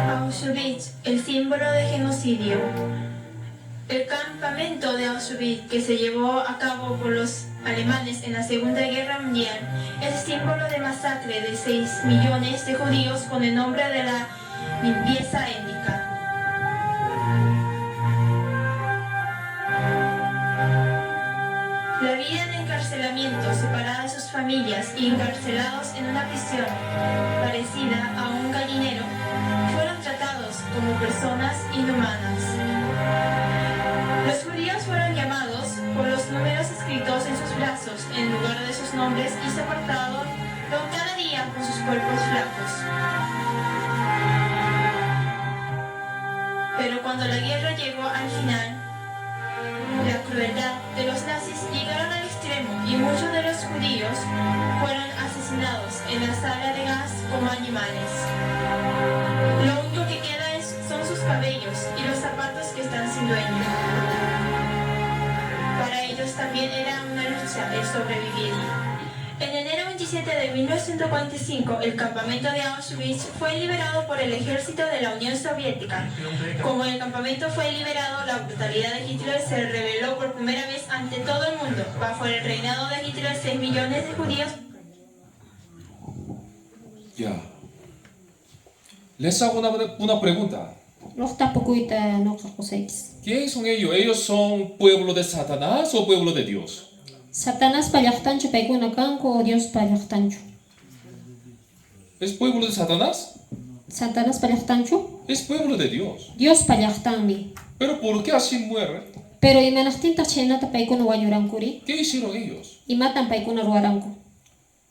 Auschwitz, el símbolo de genocidio. El campamento de Auschwitz, que se llevó a cabo por los alemanes en la Segunda Guerra Mundial, es símbolo de masacre de 6 millones de judíos con el nombre de la limpieza étnica. La vida en encarcelamiento, separada de sus familias y encarcelados en una prisión parecida a un gallinero, fueron tratados como personas inhumanas. Los judíos fueron llamados por los números escritos en sus brazos en lugar de sus nombres y se apartaron cada día con sus cuerpos flacos. Pero cuando la guerra llegó al final, la crueldad de los nazis llegaron al extremo y muchos de los judíos fueron asesinados en la sala de gas como animales. Lo único que queda son sus cabellos y los zapatos que están sin dueño. Para ellos también era una lucha el sobrevivir. En enero 27 de 1945, el campamento de Auschwitz fue liberado por el ejército de la Unión Soviética. Como el campamento fue liberado, la brutalidad de Hitler se reveló por primera vez ante todo el mundo. Bajo el reinado de Hitler, 6 millones de judíos. Ya. Les hago una pregunta. Loqtapukuita noqaqusex. ¿Quién son ellos? ¿Ellos son pueblo de Satanás o pueblo de Dios? Satanás pallaqtanchu paykuna kanku o Dios pallaqtanchu. ¿Es pueblo de Satanás? Satanás pallaqtanchu? Es pueblo de Dios. Dios pallaqtanmi. ¿Pero por qué así muere? Pero imanaqtintaq chaynata paykuna wañurankuri? ¿Qué hicieron ellos? Imatan paykuna ruwaranku?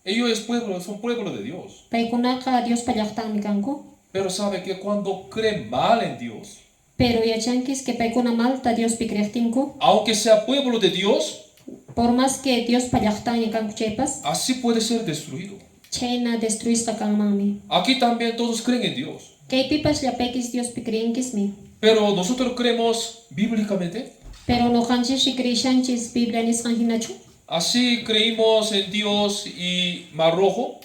Ellos son pueblo de Dios. Paykunaqa Dios pallaqtanmi kanku? Pero sabe que cuando creen mal en Dios, Pero yachankis que paykuna malta Dios pikrejtinku? aunque sea pueblo de Dios, Por más que Dios pallaqtanmi kanku chaypas, así puede ser destruido. chayna destruisqa kanmanmi. Aquí también todos creen en Dios. Kaypipas llapaykis Dios pikrinkismi. Pero nosotros creemos bíblicamente. Pero noqanchis rishanchis Biblia nisqan hinachu? Así creímos en Dios y Mar Rojo.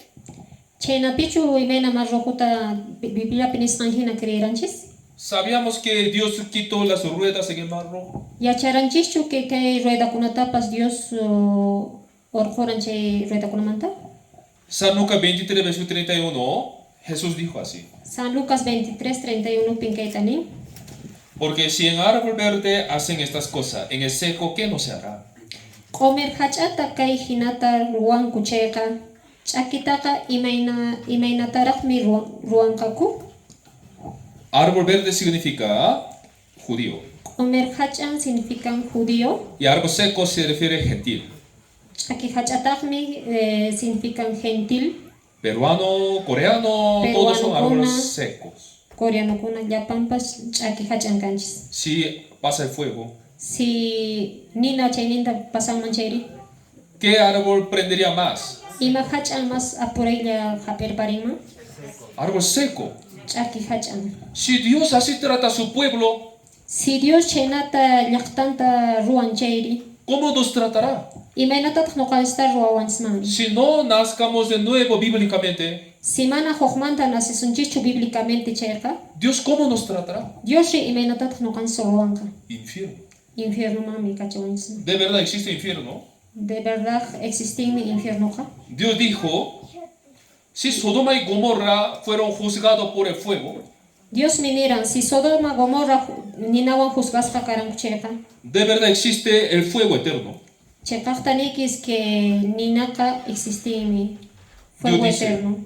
Chaynapichu imayna marrojuta Biblia nisqan hina creeranchis? Sabíamos que Dios quitó las ruedas en el Mar Rojo. Yacharanchischu que kay ruedakunatapas Dios orqoran chay ruedakunamanta? San Lucas 23, versículo 31, Jesús dijo así. San Lucas 23, 31 pinkaytani. Porque si en árbol verde hacen estas cosas, en el seco, ¿qué no se hará? Qomer hach'ata kay hinata ruwanku chayqa ch'akitaqa imaynataraqmi ruwanqaku? Árbol verde significa judío. Qomer hach'an significan judío. Y árbol seco se refiere gentil. Ch'aki hach'ataqmi significan gentil. Peruano, coreano, todos son árboles secos. Coreanokuna llapanpas ch'aki hach'an kanchis. Si pasa el fuego, Si nina chayninta pasanman chayri, ¿qué árbol prendería más? ima hach'an mas apuraylla haperparinman? Árbol seco. Ch'aki hach'an. Si Dios así trata a su pueblo, Si Dios chaynata llaqtanta ruwan chayri, ¿cómo nos tratará? imaynatataq nuqanchista ruwawanchismanmi. Si no nazcamos de nuevo bíblicamente, Si mana huqmanta nasisunchikchu bíblicamente chayqa, Dios ¿cómo nos tratará? Diosri imaynatataq nuqanchis ruwanqa. Infierno. Infiernomanmi kachawanchisman. ¿De verdad existe infierno? De verdad existinmi infiernoqa? Dios dijo, si Sodoma y Gomorra fueron juzgados por el fuego, Dios miniran, si Sodoma Gomorra ninawan juzgasqa karanku chayqa, de verdad existe el fuego eterno. chayqaqtanikis que ninaqa existinmi fuego Dios dice, eterno.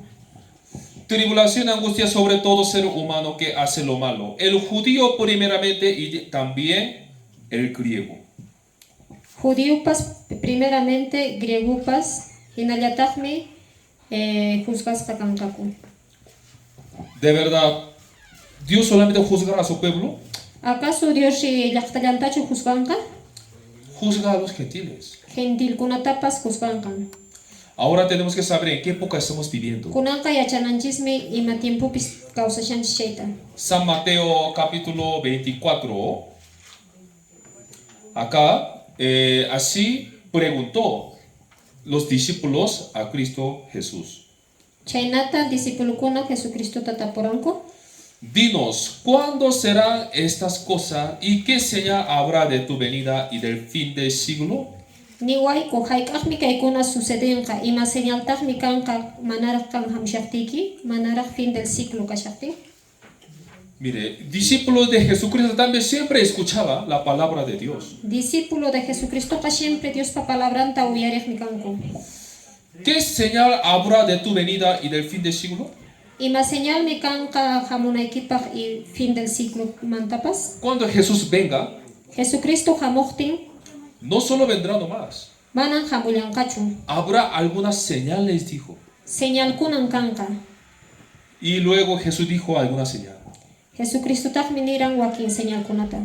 Tribulación, angustia sobre todo ser humano que hace lo malo. El judío primeramente y también el griego. Judíupas primeramente, griegupas, hinallataqmi juzgasqa kanqaku. De verdad, ¿Dios solamente juzgará a su pueblo? ¿Acaso Dios llaqtallantachu juzganqa? Juzga a los gentiles. Gentilkunatapas juzganqan. Ahora tenemos que saber en qué época estamos viviendo. Kunanqa yachananchismi ima tiempupis kawsashanchis chayta. San Mateo capítulo 24. Acá, así preguntó los discípulos a Cristo Jesús. Chaynata discipulukuna Jesucristo tatapuranku. Dinos, ¿cuándo serán estas cosas y qué señal habrá de tu venida y del fin del siglo? Niwayku hayk'aqmi kaykuna sucedinqa ima señaltaqmi kanqa manaraq kan hamshaqtiki manaraq fin del ciclo kashaqtin. Mire, discípulos de Jesucristo también siempre escuchaba la palabra de Dios. Discípulo de Jesucristo ka siempre Dios pa palabranta uyariqmi kanku. ¿Qué señal habrá de tu venida y del fin del siglo? Ima señalmi kanqa hamunaykipaq y fin del ciclo mantapas. Cuando Jesús venga, Jesucristo hamuqtin no solo vendrá nomás. manan hamullanqachu. Habrá algunas señales, dijo. Señalkunan kanqa. Y luego Jesús dijo alguna señal. Jesucristo taqmi niran wakin señalkunata.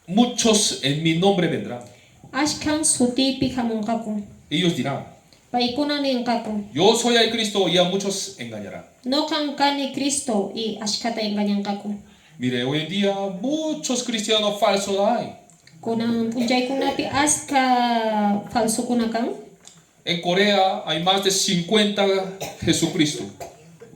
Muchos en mi nombre vendrán. Ashkan sutipi hamunqaku. Ellos dirán, Paykuna ninqaku. yo soy el Cristo, y a muchos engañarán. No kankani Cristo y ashkata engañanqaku. Mire, hoy en día muchos cristianos falsos hay. Kunan punchaykunapi aska falsukuna kan. En Corea hay más de 50 Jesucristo.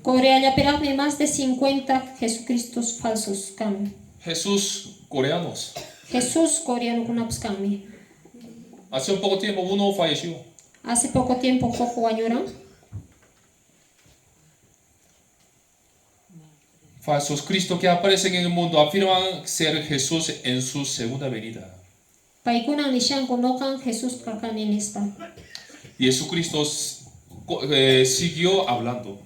Coreallapiraqmi más de 50 Jesucristos falsos kan. Jesús coreanos. Jesús coreanukunapas kanmi. Hace un poco tiempo uno falleció. Hace poco tiempo Jojo wañuran. Falsos Cristo que aparecen en el mundo afirman ser Jesús en su segunda venida. Paykunan nishanku no kan Jesús kakani nispa. Y Jesucristo siguió hablando.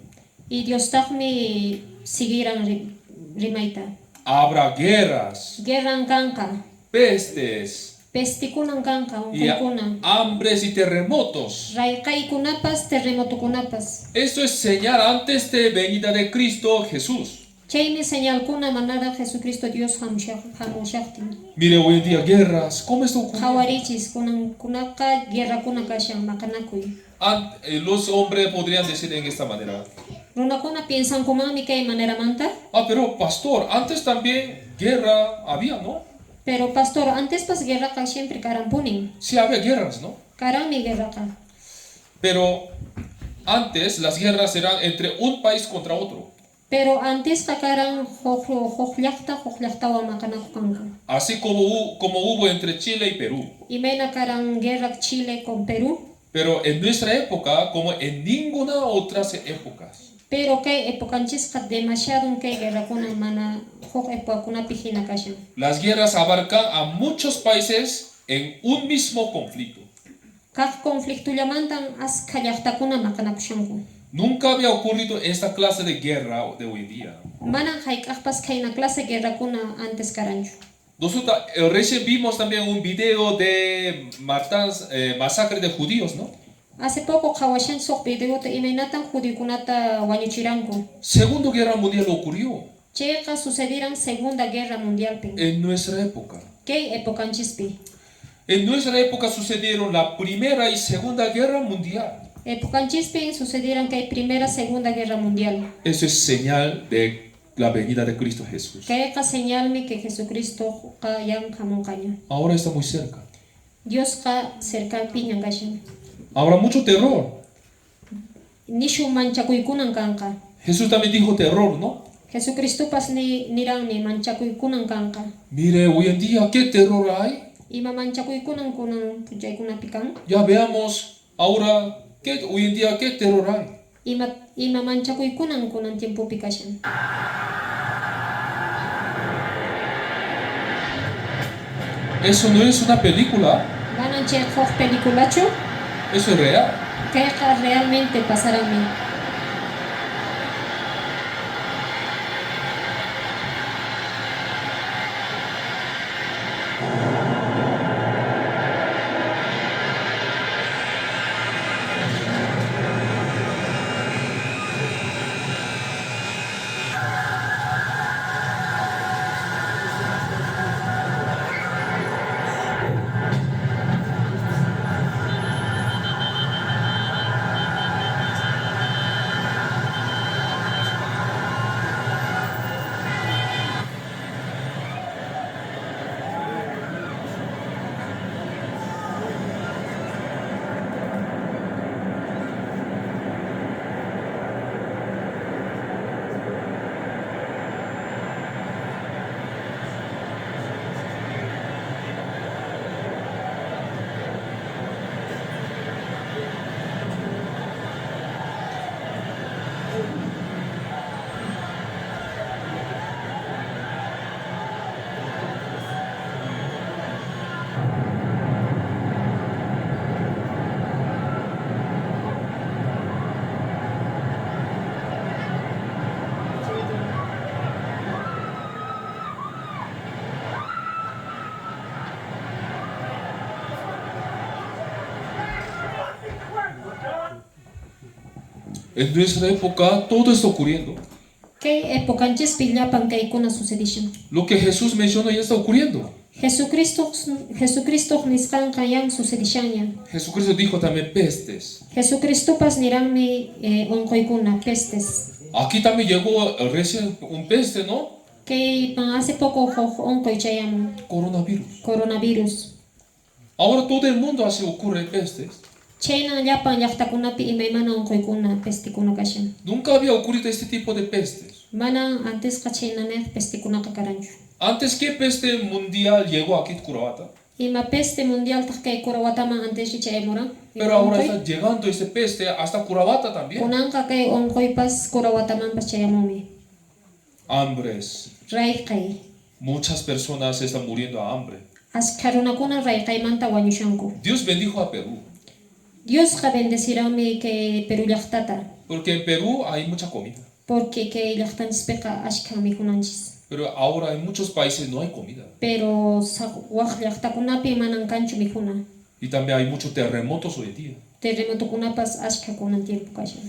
Y Dios taqmi sigiran rimayta. Habrá guerras, Guerran kanka. pestes Pestikunan kanka y unkuykuna. hambres y terremotos. Rayqaykunapas terremotukunapas. Esto es señal antes de venida de Cristo Jesús. Chaymi señalkuna manara Jesucristo Dios hamushaqtin. Mire, hoy en día guerras, ¿cómo está ocurriendo? Hawarichis kunaka guerrakuna kashan maqanakuy. Los hombres podrían decir en esta manera. Runakuna piensan kumami kay manera manta. Pero pastor, antes también guerra había, ¿no? Pero pastor, antes pas guerra ka siempre karampunin. Sí había guerras, ¿no? Karami guerra ka. Pero antes las guerras eran entre un país contra otro. Pero antes kakaran hojllaqtawa maqanakukanku. Así como hubo entre Chile y Perú. Imena karan guerra Chile con Perú. Pero en nuestra época, como en ninguna otras épocas. Pero kay epokanchis ka demasiado kay guerra kuna mana hoj epokuna pijina kashan. Las guerras abarcan a muchos países en un mismo conflicto. Kaq conflicto llamantan aska llaqtakuna maqanakushanku. Nunca había ocurrido esta clase de guerra de hoy en día. Manan hayk'aqpas kayna clase guerra kuna antes karanchu. Nosotros recién vimos también un video de masacre de judíos, ¿no? Hace poco qhawashan soq video ta imaynatan judíokunata wañuchiranku. Segunda Guerra Mundial ocurrió Chayqa sucedieran Segunda Guerra Mundial pin. en nuestra época. Kay epokanchispi. En nuestra época sucedieron la Primera y Segunda Guerra Mundial. Epokanchispi sucedieran kay Primera Segunda Guerra Mundial. Eso es señal de la venida de Cristo Jesús. Kayqa señalmi que Jesucristo qa yan hamunqaña. Ahora está muy cerca. Dios qa cercapi ñanqashan. Habrá mucho terror. Nishu manchakuykunan kanqa. Jesús también dijo terror, ¿no? Jesucristo pas niranmi manchakuykunan kanqa. Mire, hoy en día, ¿qué terror hay? Ima manchakuykunan kunan puchaykunapi kan. Ya veamos ahora, hoy en día, ¿qué terror hay? Ima manchakuykunan kunan tiempopi kashan. Eso no es una película, Ganan chay hoj peliculacho. eso es real. Kayqa realmente pasarami. En nuestra época todo está ocurriendo. Kay epokanchis pillapan kaykuna sucedishan. Lo que Jesús mencionó ya está ocurriendo. Jesucristo nisqanqa yan sucedishaña. Jesucristo dijo también pestes. Jesucristopas niranmi onqoykuna pestes. Aquí también llegó recién un peste, ¿no? Kay hace poco onqoy chayamun Coronavirus. coronavirus. Ahora todo el mundo así ocurre pestes. Chayna llapan llaqtakunapi imaymana onqoykuna pestikuna kashan. Nunca había ocurrido este tipo de pestes. Mana antes chaynanej pestikunaqa karanchu. Antes, ¿qué peste mundial llegó aquí en Curavata? Ima peste mundial kay Kurawataman antes chayamura. Pero ahora está llegando este peste hasta Curavata también. Kunanqa kay onqoypas Kurawatamanpas chayamumi. Hambres. Rayqay. Muchas personas están muriendo a hambre. Askarunakuna rayqaymanta wañushanku. Dios bendijo a Perú. Diosqa bendecirami kay Perú llaqtata. Porque en Perú hay mucha comida. Porque kay llaqtanchispiqa ashkhan mikunanchis. Pero ahora en muchos países no hay comida. Pero waq llaqtakunapi manan kanchu mikuna. Y también hay muchos terremotos hoy en día. Terremotokunapas ashkha kunan tiempo kashan.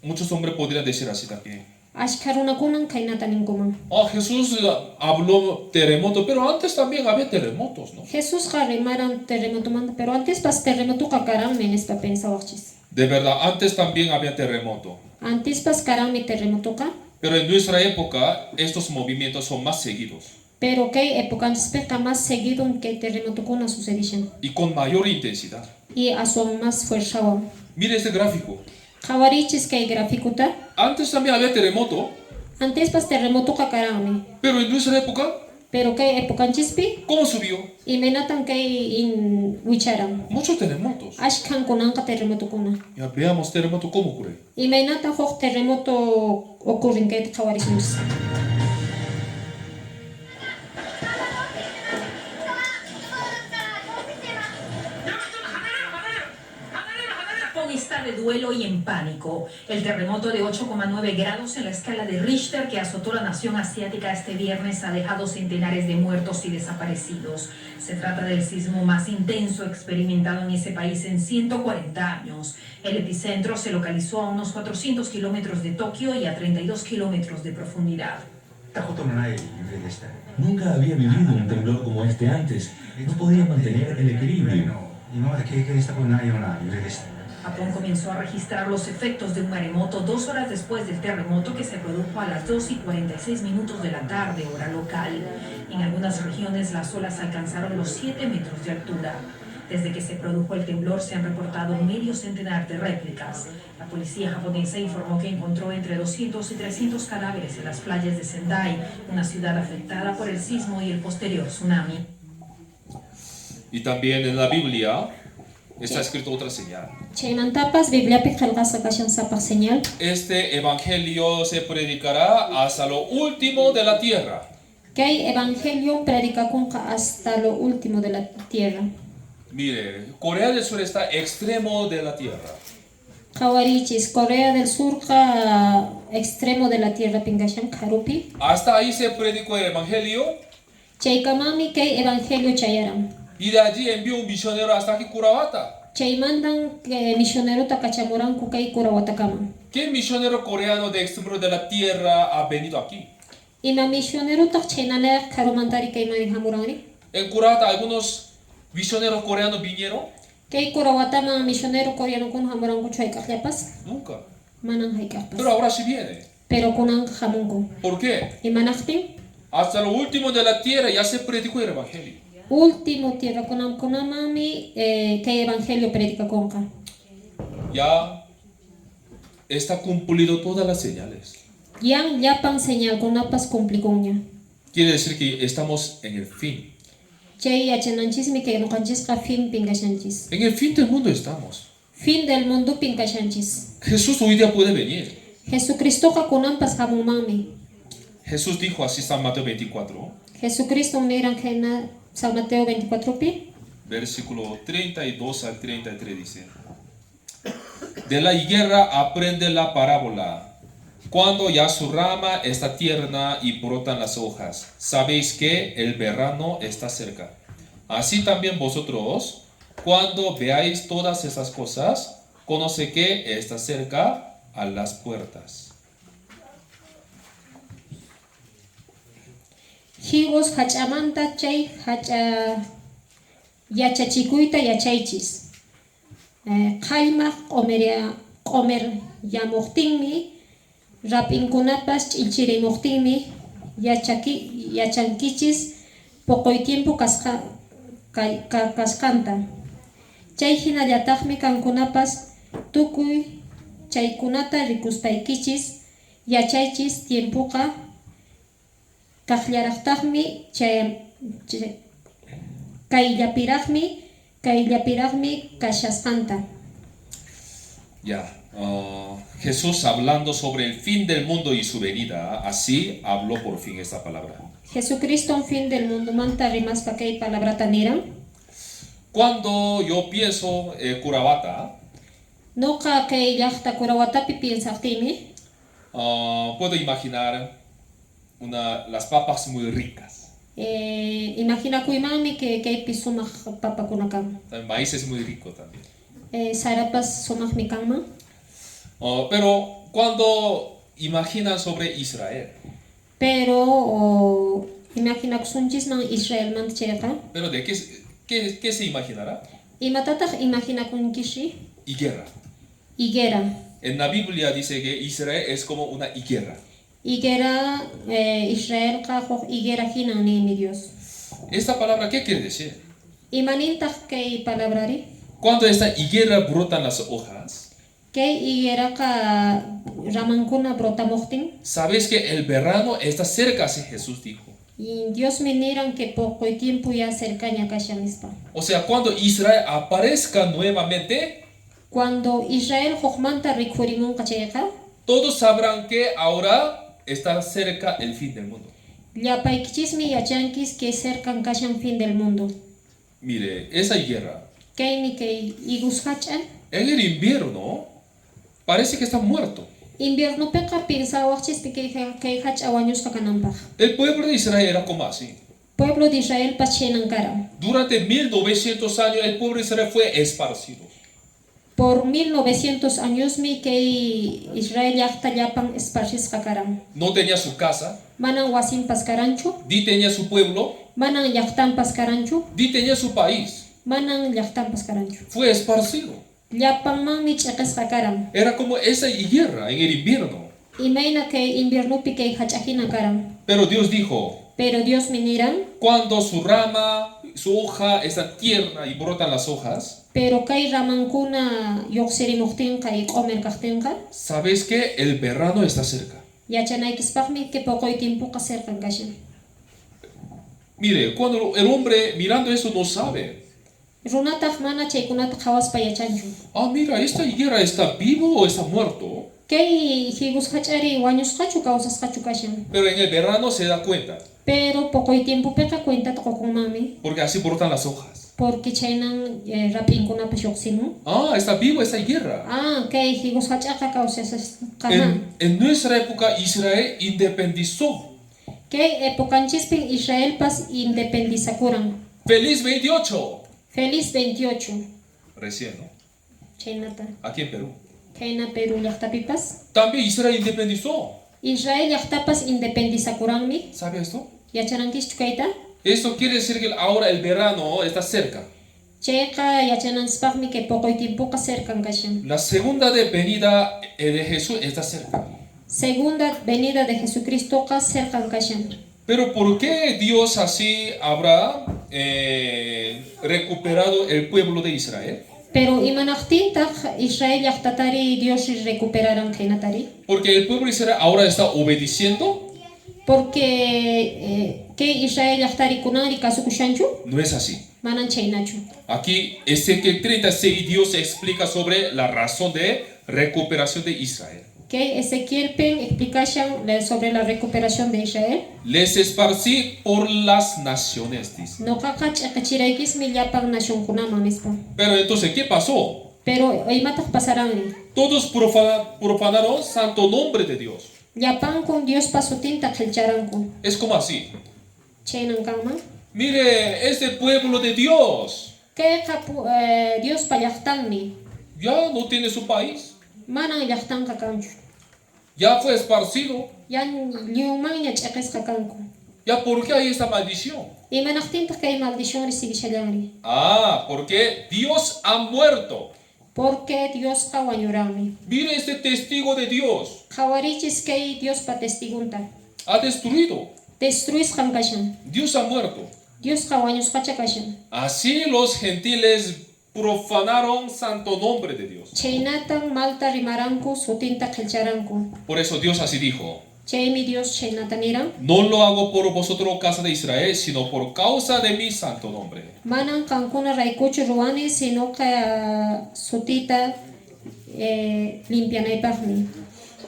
Muchos hombres podrían decir así también. Ashkarunakunan kaynata ninkuman. Jesús habló terremoto, pero antes también había terremotos, ¿no? Jesús rimaran terremotomanta, pero antes pas terremoto karanmi nispa pensawaqchis. De verdad, antes también había terremoto. Antes pas karanmi terremotoka, Pero en nuestra época, estos movimientos son más seguidos pero kay epokanchispiqa más seguido que terremotokuna sucedishan. y con mayor intensidad. Y asuan más fuerzawan. Mire este gráfico. Qhawarichis kay grafikuta, Antes también había terremoto, antes pas terremotoka karanmi, pero en nuestra época, pero kay epokanchispi ¿cómo subió? imenatan kay in wicharan. Muchos terremotos. Ashkan kunanqa terremotokuna. Ya veamos terremoto cómo ocurre. Imaynatan huk terremoto ocurren kay qhawarismus. Japón está de duelo y en pánico. El terremoto de 8,9 grados en la escala de Richter que azotó la nación asiática este viernes ha dejado centenares de muertos y desaparecidos. Se trata del sismo más intenso experimentado en ese país en 140 años. El epicentro se localizó a unos 400 kilómetros de Tokio y a 32 kilómetros de profundidad. Nunca había vivido un temblor como este antes. No podía mantener el equilibrio. Japón comenzó a registrar los efectos de un maremoto 2 horas después del terremoto que se produjo a las 2:46 de la tarde, hora local. En algunas regiones las olas alcanzaron los 7 metros de altura. Desde que se produjo el temblor se han reportado medio centenar de réplicas. La policía japonesa informó que encontró entre 200 y 300 cadáveres en las playas de Sendai, una ciudad afectada por el sismo y el posterior tsunami. Y también en la Biblia está escrito otra señal. Chaymantapas Bibliapi qillqasqa kashan sapaq señal. Este evangelio se predicará hasta lo último de la tierra. Kay evangelio predicakunqa hasta lo último de la tierra. Mire, Corea del Sur está extremo de la tierra. Qhawarichis, Corea del Sur extremo de la tierra pingashan karupi. Hasta ahí se predicó el evangelio Chaykamami kay evangelio chayaran. y de allí envió un misionero hasta aquí Curavata. Chaymandan misionero takachamuranku kay Kurawatakaman. ¿Qué misionero coreano de extremo de la tierra ha venido aquí? Ima misionero tak chaynalaq karumantari kay mani hamurani. En Curavata algunos misioneros coreanos vinieron. Kay Kurawataman misionero coreano kun hamuranku chuayqaqllapas Nunca. manan haykaqpas. Pero ahora sí viene. Pero kunanqa hamunku. ¿Por qué? Imanaqtin Hasta lo último de la tierra ya se predicó el evangelio. último tierra kunamami kay evangelio predicakunqa. Ya está cumplido todas las señales. Yang llapan señal kunapas cumplikunña. Quiere decir que estamos en el fin. Chay yachananchismi kay nuqanchisqa fin pinkashanchis. En el fin del mundo estamos. Fin del mundo pinkashanchis. Jesús hoy día puede venir. Jesucristoqa kunanpas hamunmanmi. Jesús dijo así San Mateo 24, Jesucristo miran kayna San Mateo 24 pi. versículo 32 al 33 dice: De la higuera aprende la parábola. Cuando ya su rama está tierna y brotan las hojas, sabéis que el verano está cerca. Así también vosotros, cuando veáis todas esas cosas, conoce que está cerca a las puertas. Higos hachamanta chay hacha yachachikuyta yachaychis. Qhaymaq qomer yamuqtinmi rapinkunapas ch'ilchirimuqtinmi yachankichis poqoy tiempo kasqanta. Chay hinallataqmi kankunapas tukuy chaykunata rikuspaykichis yachaychis tiempoqa kaqllaraqtaqmi kayllapiraqmi kashasqanta. Ya, Jesús hablando sobre el fin del mundo y su venida, así habló por fin esta palabra. Jesucristo fin del mundo manta rimaspa kay palabrata niran. Cuando yo pienso Curavata, Noqa kay llaqta Curawatapi piensaqtimi puedo imaginar las papas muy ricas. imaginakuymanmi que kaypi sumaq papakuna kan. El maíz es muy rico también. Sarapas sumaqmi kanman. Pero cuando imaginan sobre Israel, Pero imaginakusunchisman Israelmanta chayqa ¿pero de qué se imaginará? imatataq imaginakunkishi Higuera. higuera. En la Biblia dice que Israel es como una higuera. Higuera Israelqa huk higuera hinan nimi Dios. ¿Esta palabra qué quiere decir? Imanintaq kay palabrari Cuando esta higuera brotan las hojas, kay higueraqa ramankuna brotamuqtin sabes que el verano está cerca, así Jesús dijo. y Dios me niran que poco tiempo ya cercaña kashanispa. O sea, cuando Israel aparezca nuevamente, Cuando Israel hukmanta rikhurimunqa chayqa todos sabrán que ahora está cerca el fin del mundo. llapaykichismi yachankis que cercan kashan fin del mundo. Mire, esa higuera, Kaymi kay igus hach'an en el invierno, parece que está muerto. inviernopiqa pinsawaqchispi kay hach'a wañusqa kananpaq. El pueblo de Israel era como así. Pueblo de Israel chaynan kara. Durante 1900 años el pueblo de Israel fue esparcido. Por 1900 añosmi kay Israel llaqta llapan esparcisqa karan. No tenía su casa, Manan wasinpas karanchu, ni tenía su pueblo, manan llaqtanpas karanchu, ni tenía su país. manan llaqtanpas karanchu. Fue esparcido. Llapanmanmi ch'iqisqa karan. Era como esa higuera en el invierno. Imayna kay inviernopi kay hach'ajina karan. Pero Dios dijo, Pero Dios me niran, cuando su rama, su hoja está tierna y brotan las hojas, pero kay ramankuna lluqsirimuqtinqa y q'umirkaqtinqa sabes que el verano está cerca. yachanaykispaqmi que poqoy tiempoqa cercan kashan. Mire, cuando el hombre mirando eso no sabe. Runataq mana chaykunata qhawaspa yachanchu. Mira, esta higuera está vivo o está muerto. Kay higus hach'ari wañusqachu kawsasqachu kashan. Pero en el verano se da cuenta, Pero poqoy tiempopiqa cuentata qokunmanmi porque así brotan las hojas. porque chaynan rapinkunapas lluqsimun. Está vivo esta higuera. Kay higus hach'aqa kawsasqaman. En nuestra época Israel independizó. Kay epokanchispin Israelpas independizakuran. Feliz 28. Feliz 28. Recién, ¿no? Chaynata. Aquí en Perú. Kayna Perú llaqtapipas. También Israel independizó. Israel llaqtapas independizakuranmi. ¿Sabe esto? Yacharankichu kayta. Esto quiere decir que ahora el verano está cerca. Chayqa yachananchikpaqmi que poqoy tiempoqa cercan kashan. La segunda venida de Jesús está cerca. Segunda venida de Jesucristoqa cercan kashan. Pero ¿por qué Dios así habrá recuperado el pueblo de Israel? Pero imanaqtintaq Israel llaqtatari Dios recuperaran qaynatari. Porque el pueblo de Israel ahora está obedeciendo. Porque que Israel llaqtari kunari kasukushanchu No es así. manan chaynachu. Aquí, Ezequiel 36, Dios explica sobre la razón de recuperación de Israel. Que Ezequiel pen explicación sobre la recuperación de Israel. Les esparcí por las naciones, dice. Noqaqa ch'iqachiraykismi llapan nationkunaman nispa. Pero entonces, ¿qué pasó? Pero imataq pasaranmi. Todos profanaron santo nombre de Dios. Llapankun Dios pasutinta qillcharanku. Es como así. Chaynan kanman. Mire, este pueblo de Dios. Kayqa Dios pallaqtanmi. ya no tiene su país, Manan llaqtanqa kanchu. ya fue esparcido. Yan liyumanña ch'aqisqa kanku. ¿Ya por qué hay esta maldición? Imanaqtintaq kay maldición recibisallanri. Porque Dios ha muerto. Porque Diosqa wañuranmi. Mire este testigo de Dios. Qhawarichis kay Diospa testigunta. Ha destruido. Destruisqam kashan. Dios ha muerto. Diosqa wañusqacha kashan. Así los gentiles profanaron santo nombre de Dios. Chaynatan malta rimaranku sutinta qilcharanku. Por eso Dios así dijo. Chaymi Dios chaynata niran. No lo hago por vosotros, casa de Israel, sino por causa de mi santo nombre. Manan kankuna raykuchu ruwani sino ka sutita limpianaypaqmi.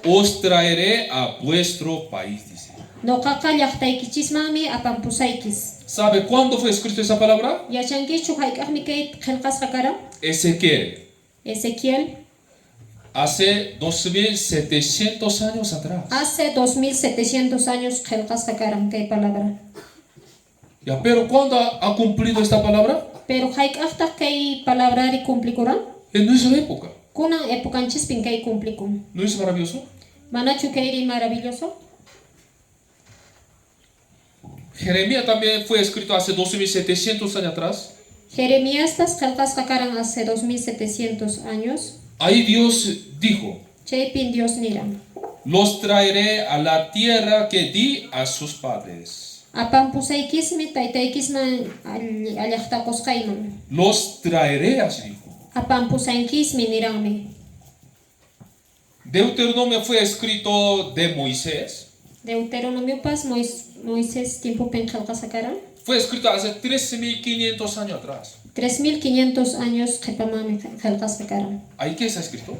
Os traeré a vuestro país, dice. Noqaqa llaqtaykichismanmi apampusaykis. ¿Sabe cuándo fue escrito esa palabra? Yachankichu hayk'aqmi kay qillqasqa karan? Ezequiel. Ezequiel. Hace 2700 años atrás. Hace 2700 años qillqasqa karan kay palabra. Ya, pero ¿cuándo ha cumplido esta palabra? Pero hayk'aqtaq kay palabrari cumplikuran? En nuestra época. Kunan epokanchispin kay cumplikun. ¿No es maravilloso? Manachu kayri maravilloso? Jeremías también fue escrito hace 2700 años atrás. Jeremías tas qillqasqa karan hace 2700 años. Ahí Dios dijo, Chaypin Dios niran. los traeré a la tierra que di a sus padres. Apampusaykismi taytaykisman allaqtaqusqayman. Los traeré, así dijo. Apampusaykismi niranmi. Deuteronomio fue escrito de Moisés. Deuteronomio pas Moisés tiempopin qillqasqa karan. Fue escrito hace 3500 años atrás. 3500 años qhipamami qillqasqa karan. ¿Ahí qué está escrito?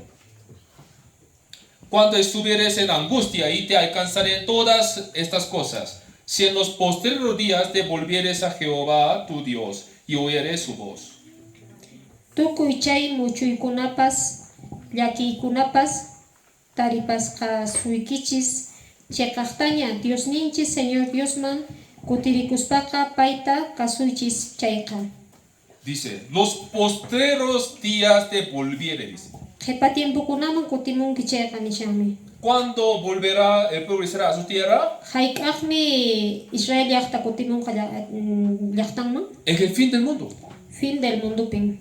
Cuando estuvieres en angustia y te alcanzaré todas estas cosas, si en los postreros días te volvieres a Jehová tu Dios y oiré su voz. Tukuy chay muchuykunapas llakiykunapas taripasqa suykichis chayqaqtaña Diosninchis Señor Diosman kutirikuspaka payta kasuychis chayqa. Dice, los postreros días te volviere, dice. Qhipa tiempokunaman kutimunki chayqa nishanmi. ¿Cuándo volverá el pueblo de Israel a su tierra? Hayk'aqmi Israel llaqta kutimunqa llaqtanman? En el fin del mundo. Fin del mundupin.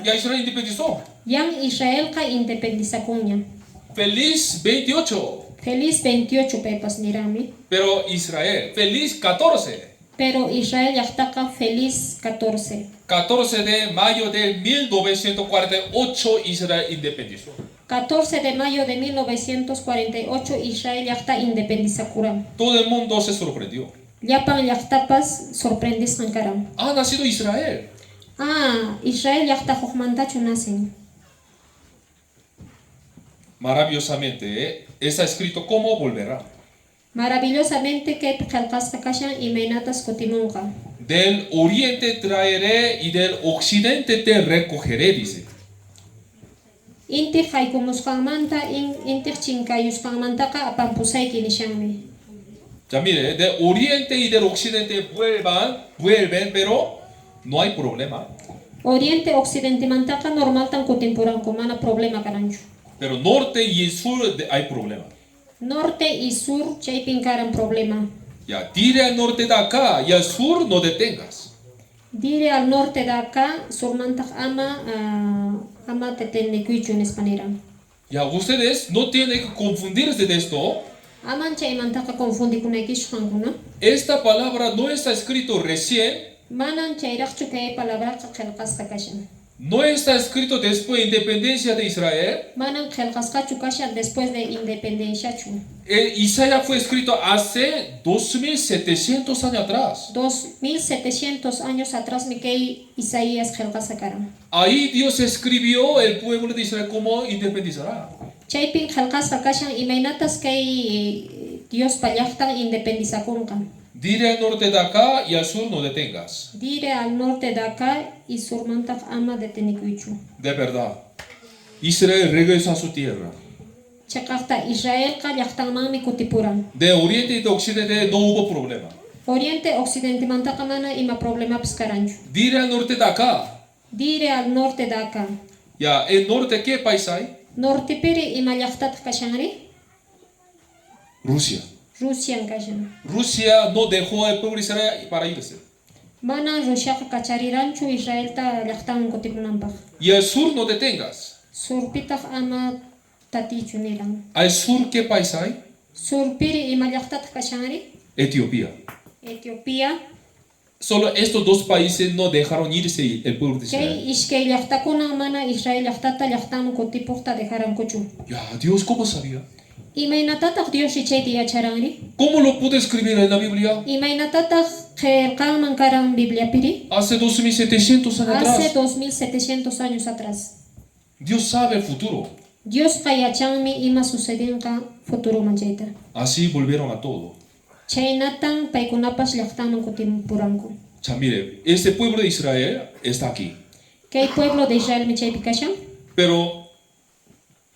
Ya Israel independizó. Yan Israelqa independizakuña. Feliz 28. Feliz 28 pepas nirami. Pero Israel, feliz 14. Pero Israel llaqtaqa feliz 14. 14 de mayo de 1948 Israel independizó. 14 de mayo de 1948 Israel llaqta independizakuran. Todo el mundo se sorprendió. Llapan llaqtapas sorprendisqan karan. Ha nacido Israel. Israel llaqta hukmantachu nacen. Maravillosamente, está escrito cómo volverá. Maravillosamente que qillqasqa kashan imaynatas kutimunqa. Del oriente traeré y del occidente te recogeré, dice. Inti haykumusqanmanta inti chinkayusqanmantaqa apampusayki nishanmi. Ya mire, del oriente y del occidente vuelven, pero no hay problema. Oriente occidente mantaqa normaltan kutimpuranku mana problema karanchu. Pero norte y sur hay problema. Norte y sur chaypin karan problema. Ya, tire al norte de acá y al sur no detengas. Dire al norte de acá, surmantaq ama tetenekuichu en español. Ya, ustedes no tienen que confundirse de esto. Aman chaymantaqa confundikunaykichqankuna. Esta palabra no está escrito recién. Manan chayraqchu kay palabraqa qillqasqa kashan. No está escrito después de la independencia de Israel. Manan qillqasqachu kashan después de independenciachu. Isaías fue escrito hace 2700 años atrás. 2700 años atrás mi kay Isaías qillqasqa karan. Ahí Dios escribió el pueblo de Israel cómo independizará. Chaypin qillqasqa kashan imaynatas kay Dios llaqtan independizakunqa. Diré al norte de acá y al sur no detengas. Dire al norte de acá y surmantaq ama detenikuichu. De verdad, Israel regresó a su tierra. Chaqaqta Israel qa llaqtanmanmi kutipuran. De oriente y de occidente no hubo problema. Oriente occidente mantaqa mana ima problemapas karanchu. Diré al norte de acá. Dire al norte de acá. Ya, ¿el norte qué país hay? Norte piri ima llaqtataq kashanri? Rusia. Rusian kashan. Rusia no dejó al pueblo de Israel para irse. Mana Rusiaqa kachariranchu Israelta llaqtaman kutikunanpaq. Y al sur no te tengas. Surpitaq ama tatichu niran. Al sur qué país hay? Surpiri ima llaqtataq kashanri? Etiopía. Etiopía. Solo estos dos países no dejaron irse el pueblo de Israel. Kay iskay llaqtakunan mana Israel llaqtata llaqtaman kutipuqta dejarankuchu. Ya, Dios, ¿cómo sabía? Imaynatataq Dios ichayta yacharanri? ¿Cómo lo pude escribir en la Biblia? Imaynatataq qillqanman karan Bibliapiri? Hace 2700 años Hace atrás. 2700 años atrás. Dios sabe el futuro. Dios qayachanmi ima sucedinqa futuro manchayta. Así volvieron a todo. Chaynatan paykunapas llaqtaman kutipuranku. Ya, mire, este pueblo de Israel está aquí. Kay pueblo de Israel michaypi kashan? Pero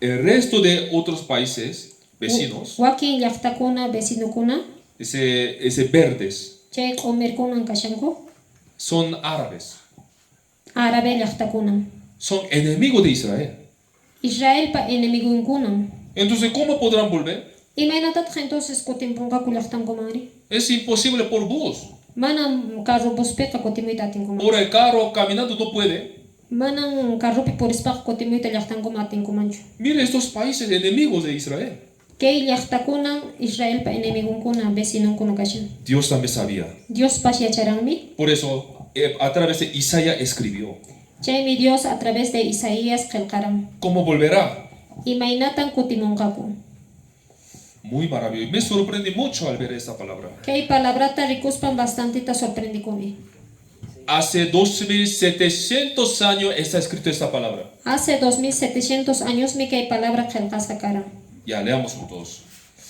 el resto de otros países vecinos, Wakin llaqtakuna vecinokuna ese verdes, chay q'umirkunan kashanku? son árabes. Árabe llaqtakunan. Son enemigos de Israel. Israelpa enemigunkuna. Entonces, ¿cómo podrán volver? Imaynatataq entonces kutimpunqaku llaqtankumari? Es imposible por bus. Manan carrupuspiqa kutimuyta atinkuman. Por el carro, caminando no puede. Manan carrupi purispaqa kutimuyta llaqtankuma atinkumanchu. Mire estos países enemigos de Israel. Kay llaqtakunan Israelpa enemigunkuna vecinonkuna kashan. Dios también sabía. Dios pas yacharanmi. Por eso, a través de Isaías escribió. Chaymi Dios a través de Isaías qillqaran. ¿Cómo volverá? Imaynatan kutimunqaku. Muy maravilloso. Me sorprendí mucho al ver esta palabra. Kay palabrata rikuspan bastantita sorprendikumi. Hace 2700 años está escrito esta palabra. Hace 2700 años mi kay palabra qillqasqa karan. Ya, leamos juntos.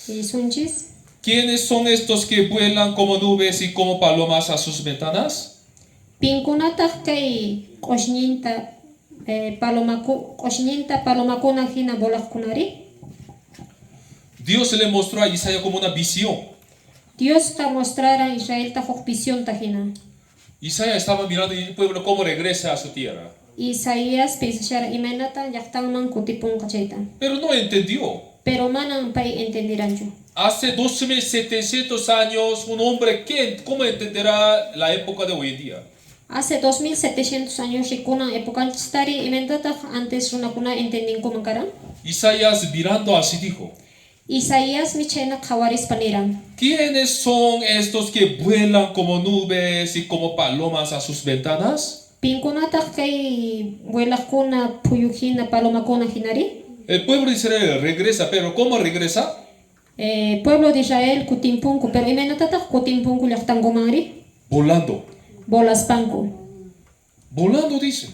Y sunchis. ¿Quiénes son estos que vuelan como nubes y como palomas a sus ventanas? Pinkunataq kay q'ushñinta palomakuna hina volaqkunari. Dios le mostró a Isaías como una visión. Dios ka mostrara a Israel ta huk visión tajina. Isaías estaba mirando el pueblo cómo regresa a su tierra. Isaías pensara imaynata llaqtanman kutipunqa chayta. Pero no entendió. Pero manan pay entendiranchu. Hace 2700 años, un hombre, ¿cómo entenderá la época de hoy en día? Hace 2700 años rikunan epokanchistari imayntataq antes runakuna entendinkuman karan. Isaías mirando así dijo. Isaías mi chayna qhawarispa niran. ¿Quiénes son estos que vuelan como nubes y como palomas a sus ventanas? Pinkunataq kay vuelaqkuna phuyuhina palomakuna hinari. El pueblo de Israel regresa, pero ¿cómo regresa? Pueblo de Israel kutimpunku, pero imaynatataq kutimpunku llaqtankumari? Volando. Bolaspanku. Volando dice.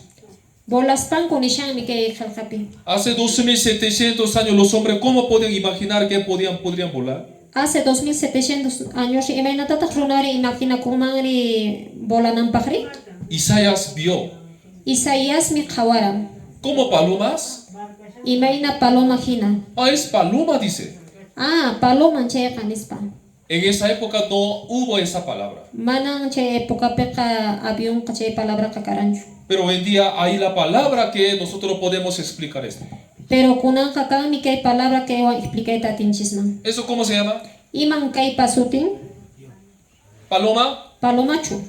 Bolaspanku nishanmi kay qillqapi. Hace 2700 años los hombres, ¿cómo pueden imaginar que podrían volar? Hace 2700 años imaynatataq runari imaginakunmanri volananpaqri? Isaías vio. Isaías mi qhawaran. ¿Cómo palomas? Imayna paloma hina. Ah, es paloma, dice. Paloma chayqa nispa. En esa época no hubo esa palabra. Manan chay épocapiqa avión chay palabra karanchu. Pero hoy en día hay la palabra que nosotros podemos explicar esto. Pero kunanqa kanmi kay palabra que explicayta tinchisman. ¿Eso cómo se llama? Iman kay pasutin Paloma. palomachu.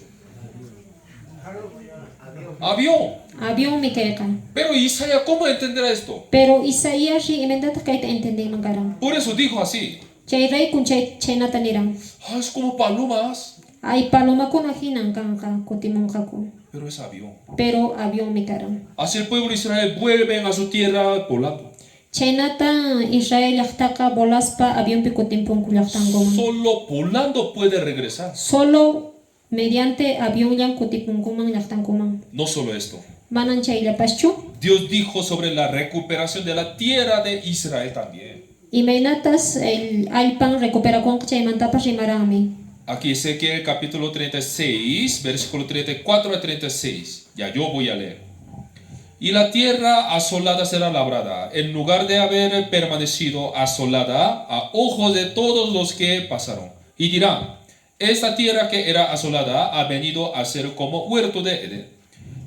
Avión. Avión mi kayqa. Pero Isaías, ¿cómo entenderá esto? Pero Isaías ri imendata kayta entendinman karan. Por eso dijo así. Chay raykun chaynata niran. Es como palomas. Ay palomakuna hinan kanqa kutimunqaku. Pero es avión. Pero avión mi karan. Así el pueblo de Israel vuelven a su tierra volando. Chaynata Israel llaqtaqa volaspa avión pi kutimpunku llaqtankuman. Solo volando puede regresar. Solo mediante avión yan kutipunkuman llaqtankuman. No solo esto. Manan chayllapaschu. Dios dijo sobre la recuperación de la tierra de Israel también. Imaynatas el alpan recuperakunqa chaymantapas rimaranmi. Aquí Ezequiel capítulo 36, versículo 34 a 36. Ya yo voy a leer. Y la tierra asolada será labrada, en lugar de haber permanecido asolada a ojos de todos los que pasaron. Y dirán, esta tierra que era asolada ha venido a ser como huerto de Edén.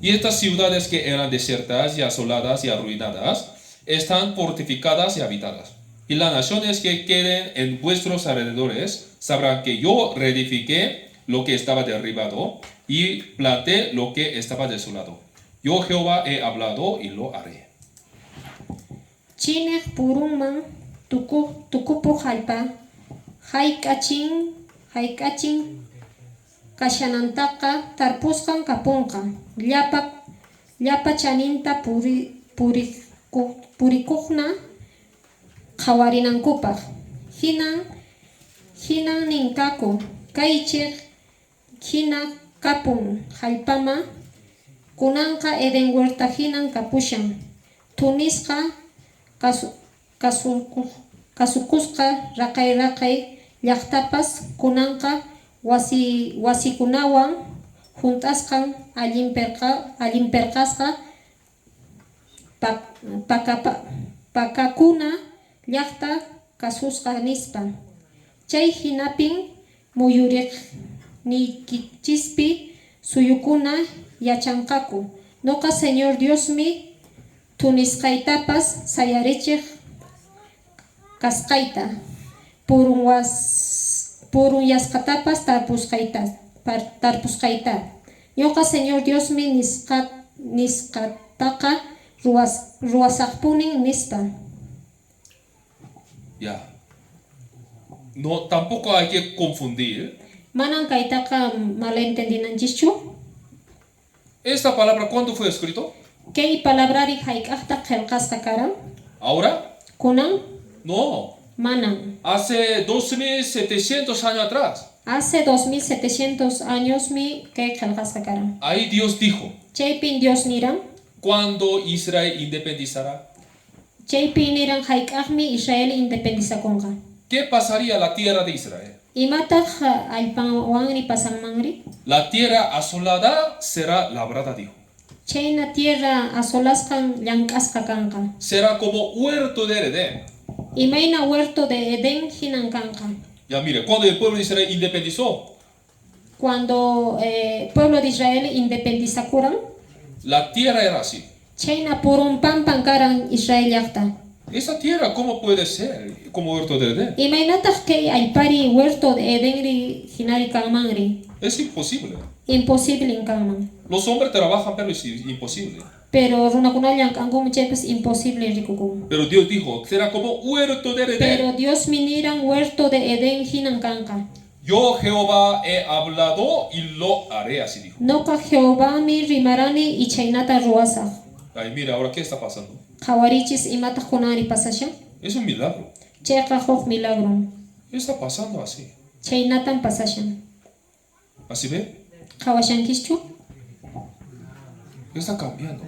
Y estas ciudades que eran desiertas y asoladas y arruinadas están fortificadas y habitadas. Y las naciones que queden en vuestros alrededores sabrán que yo reedifiqué lo que estaba derribado y planté lo que estaba desolado. Yo Jehová he hablado y lo haré. Chinek purungman tukupu halpa haykachin kashanantaka tarpuskan kapunka llapa chaninta purikukna qhawarinankupaq hinan ninkaku kaychik hina kapun hallpama kunanqa Eden huerta hinan kapushan tunisqa kasukusqa raqay llaqtapas kunanqa wasikunawan juntasqan allinperqasqa pakakuna llaqta kasusqa nispa chay hinapin muyuriqniykichispi suyukuna yachanqaku noqa Señor Diosmi tunisqaytapas sayarichiq kasqayta purun yasqatapas tarpusqayta ñoqa Señor Diosmi nisqataqa ruwasaqpunin nispa. Ya. No, tampoco hay que confundir. Manan kaytaqa malentendinanchischu. Esta palabra, ¿cuándo fue escrito? Kay palabrari hayk'aqta qillqasqa karan ¿Ahora? kunan No. manan Hace 2700 años atrás. hace 2700 años mi kay qillqasqa karan Ahí Dios dijo, chaypin Dios niran cuando Israel independizará, chaypin niran hayk'aqmi Israel independizakunqa ¿qué pasaría a la tierra de Israel? imataq allpanwanri pasanmanri La tierra asolada será labrada, dijo. chayna tierra asolasqan llank'asqa kanqa Será como huerto de Edén. imayna huerto de Edén hinan kanqa Ya mire, cuando el pueblo de Israel independizó, cuando pueblo de Israel independizakuran la tierra era así. chayna purun pampan karan Israel llaqta Esa tierra, ¿cómo puede ser como huerto de Edén? imaynataq kay allpari huerto de Edenri hinari kanmanri Es imposible. imposible kanman Los hombres trabajan, pero es imposible. pero runakuna llank'ankuman chaypas imposible rikukun Pero Dios dijo, será como huerto de Edén. pero Dios miniran huerto de Eden hinan kanqa Yo Jehová he hablado y lo haré, así dijo. noqa Jehová mi rimarani y chaynata ruwasaq Ay, mira, ahora, ¿qué está pasando? qhawarichis imataq kunari pasashan Es un milagro. chayqa huk milagro ¿Qué está pasando así? chaynatan pasashan ¿Así ve? qhawashankischu ¿Qué está cambiando?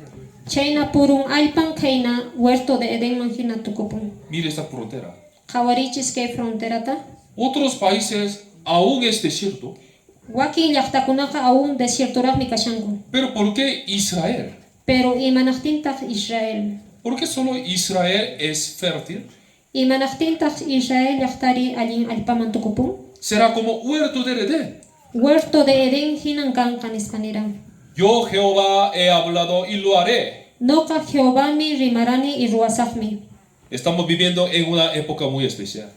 chayna purun allpan kayna huerto de Edenman hina tukupun Mire esta frontera. qhawarichis kay fronterata Otros países aún es desierto. wakin llaqtakunaqa aún desiertoraqmi kashanku Pero ¿por qué Israel? pero imanaqtintaq Israel ¿Por qué solo Israel es fértil? imanaqtintaq Israel llaqtari allin allpaman tukupun Será como huerto de Edén. huerto de Eden hinan kanqa nispaniran Yo Jehová he hablado y lo haré. noqa Jehovami rimarani y ruwasaqmi Estamos viviendo en una época muy especial.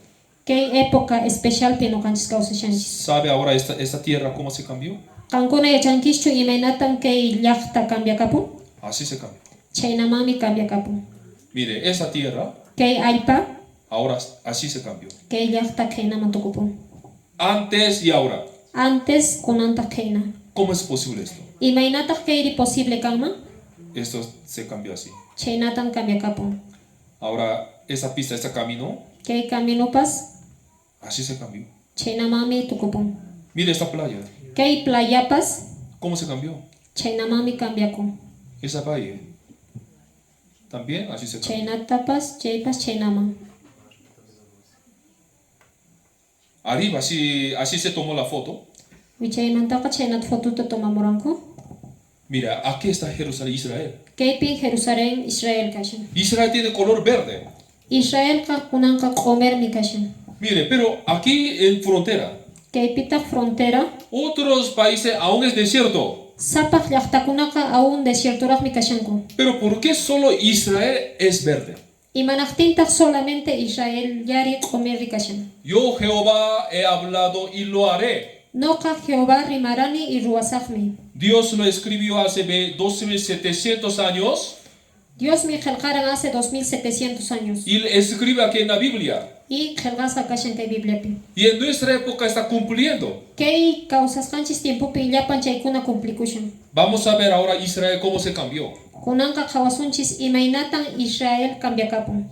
kay época especial pino kanchis kawsashanchis ¿Sabe ahora esta tierra cómo se cambió? qankuna yachankischu imaynatan kay llaqta cambiakapun Así se cambió. chaynamami cambiakapun Mire, esa tierra kay allpa ahora así se cambió. kay llaqta kaynaman tukupun Antes y ahora. antes kunantaq kayna ¿Cómo es posible esto? imaynataq kayri posible kanman Esto se cambió así. chaynatan cambiakapun Ahora, esa pista, este camino, kay caminopas así se cambió. chaynamami tukupun Mire esta playa. kay playapas ¿Cómo se cambió? chaynamami cambiakun Esa valle. También así se cambió. chaynatapas chaypas chaynaman Arriba, así se tomó la foto. wichaymantaqa chaynata fotuta tomamuranku Mira, aquí está Jerusalén, Israel. kaypin Jerusalén Israel kashan Israel tiene color verde. Israelqa kunanqa q'umirmi kashan Mire, pero aquí en frontera, kaypitaq frontera otros países aún es desierto. Sapaq llaqtakunaqa aún desiertoraqmi kashanku. Pero ¿por qué solo Israel es verde? Imanaqtintaq solamente Israel yari q'umirri kashan. Yo Jehová he hablado y lo haré. Noqa Jehová rimarani y ruwasaqmi. Dios lo escribió hace 12.700 años Dios mi qillqaran hace 2700 años. y escribe aquí en la Biblia. Y qillqasqa kashan kay Bibliapi. Y en nuestra época está cumpliendo. Kay kawsasqanchis tiempopi llapan chaykuna cumplikushan. Vamos a ver ahora Israel cómo se cambió. Kunanqa qhawasunchis imaynatan Israel cambiakapun.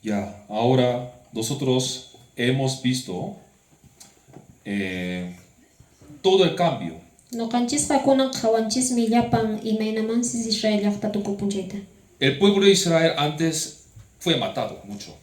Ya, ahora nosotros hemos visto todo el cambio. Noqanchisqa kunan qhawanchismi llapan imaynamansis Israel llaqta tukupunchayta. El pueblo de Israel antes fue matado mucho.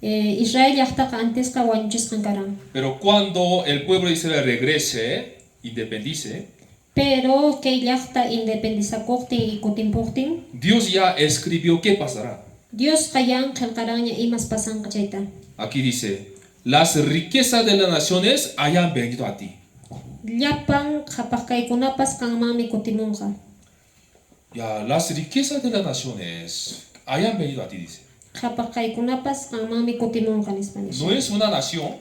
Israel llaqtaqa antesqa wañuchisqan karan. Pero cuando el pueblo de Israel regrese, independice, Pero kay llaqta independizakuqtin y kutinpuqtin, Dios ya escribió qué pasará. Dios qayan qillqaranña imas pasanqa chayta. Aquí dice, las riquezas de las naciones hayan venido a ti. Llapan qhapaqkaykunapas qanmanmi kutimunqa. Ya, las riquezas de las naciones hayan venido a ti, dice. Qhapaqkaykunapas qanmanmi kutimunqa nispanisha. No es una nación,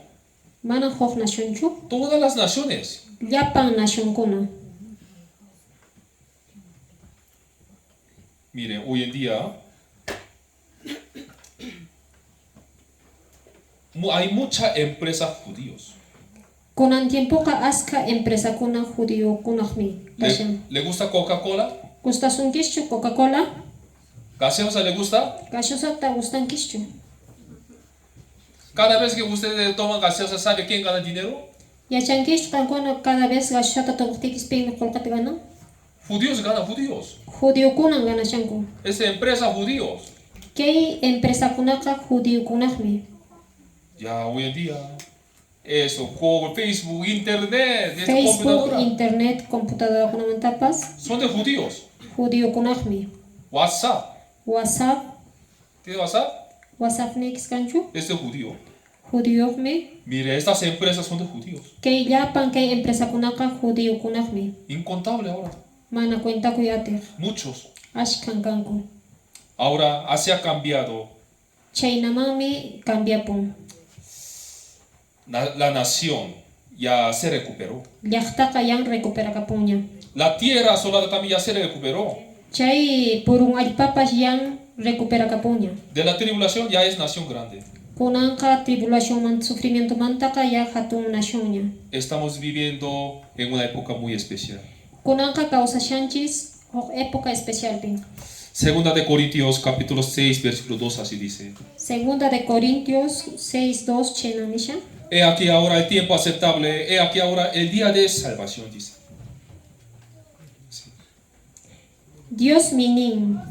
Manan huk nationchu, todas las naciones. llapan nationkuna. Miren, hoy en día hay muchas empresas judíos. Kunan tiempoqa aska empresakuna judiokunaqmi kashan. ¿Le gusta Coca-Cola? Gustasunkichu Coca-Cola? ¿Gaseosa le gusta? Gaseosata gustankischu. Cada vez que ustedes toman gaseosa, ¿sabe quién gana dinero? Yachankichu qankuna cada vez gaseosata tuqtikis paymi qolqata ganan? Judíos ganan judíos. Judiokunan ganashanku. Es empresa judíos. Kay empresakunaqa judiokunaqmi. Ya hoy en día, eso, con Facebook, Internet, Facebook, computadora, Internet, computadora son de judíos. judiokunaqmi. WhatsApp, WhatsApp, ¿tiene WhatsApp? WhatsApp next kanchu, Es de judío. judioqmi. Mire, estas empresas son de judíos. Kay llapan kay empresakunaqa judiokunaqmi. Incontable ahora. Mana cuentakuyatiq. Muchos. Ashkan kanku. Ahora, así ha cambiado. Chaynamami cambiapun. La nación ya se recuperó. Llaqtaqa yan recuperakapuña. La tierra sola también ya se recuperó. Chay purun allpapas yan recuperakapuña. De la tribulación ya es nación grande. Kunanqa tribulación sufrimiento mantaqa ya hatun nationña. Estamos viviendo en una época muy especial. Kunanqa kawsashanchis huk época especialpin. Segunda de Corintios capítulo 6 versículo 2 así dice. Segunda de Corintios 6:2 chenanisha. He aquí ahora el tiempo aceptable, he aquí ahora el día de salvación, dice. Dios minin,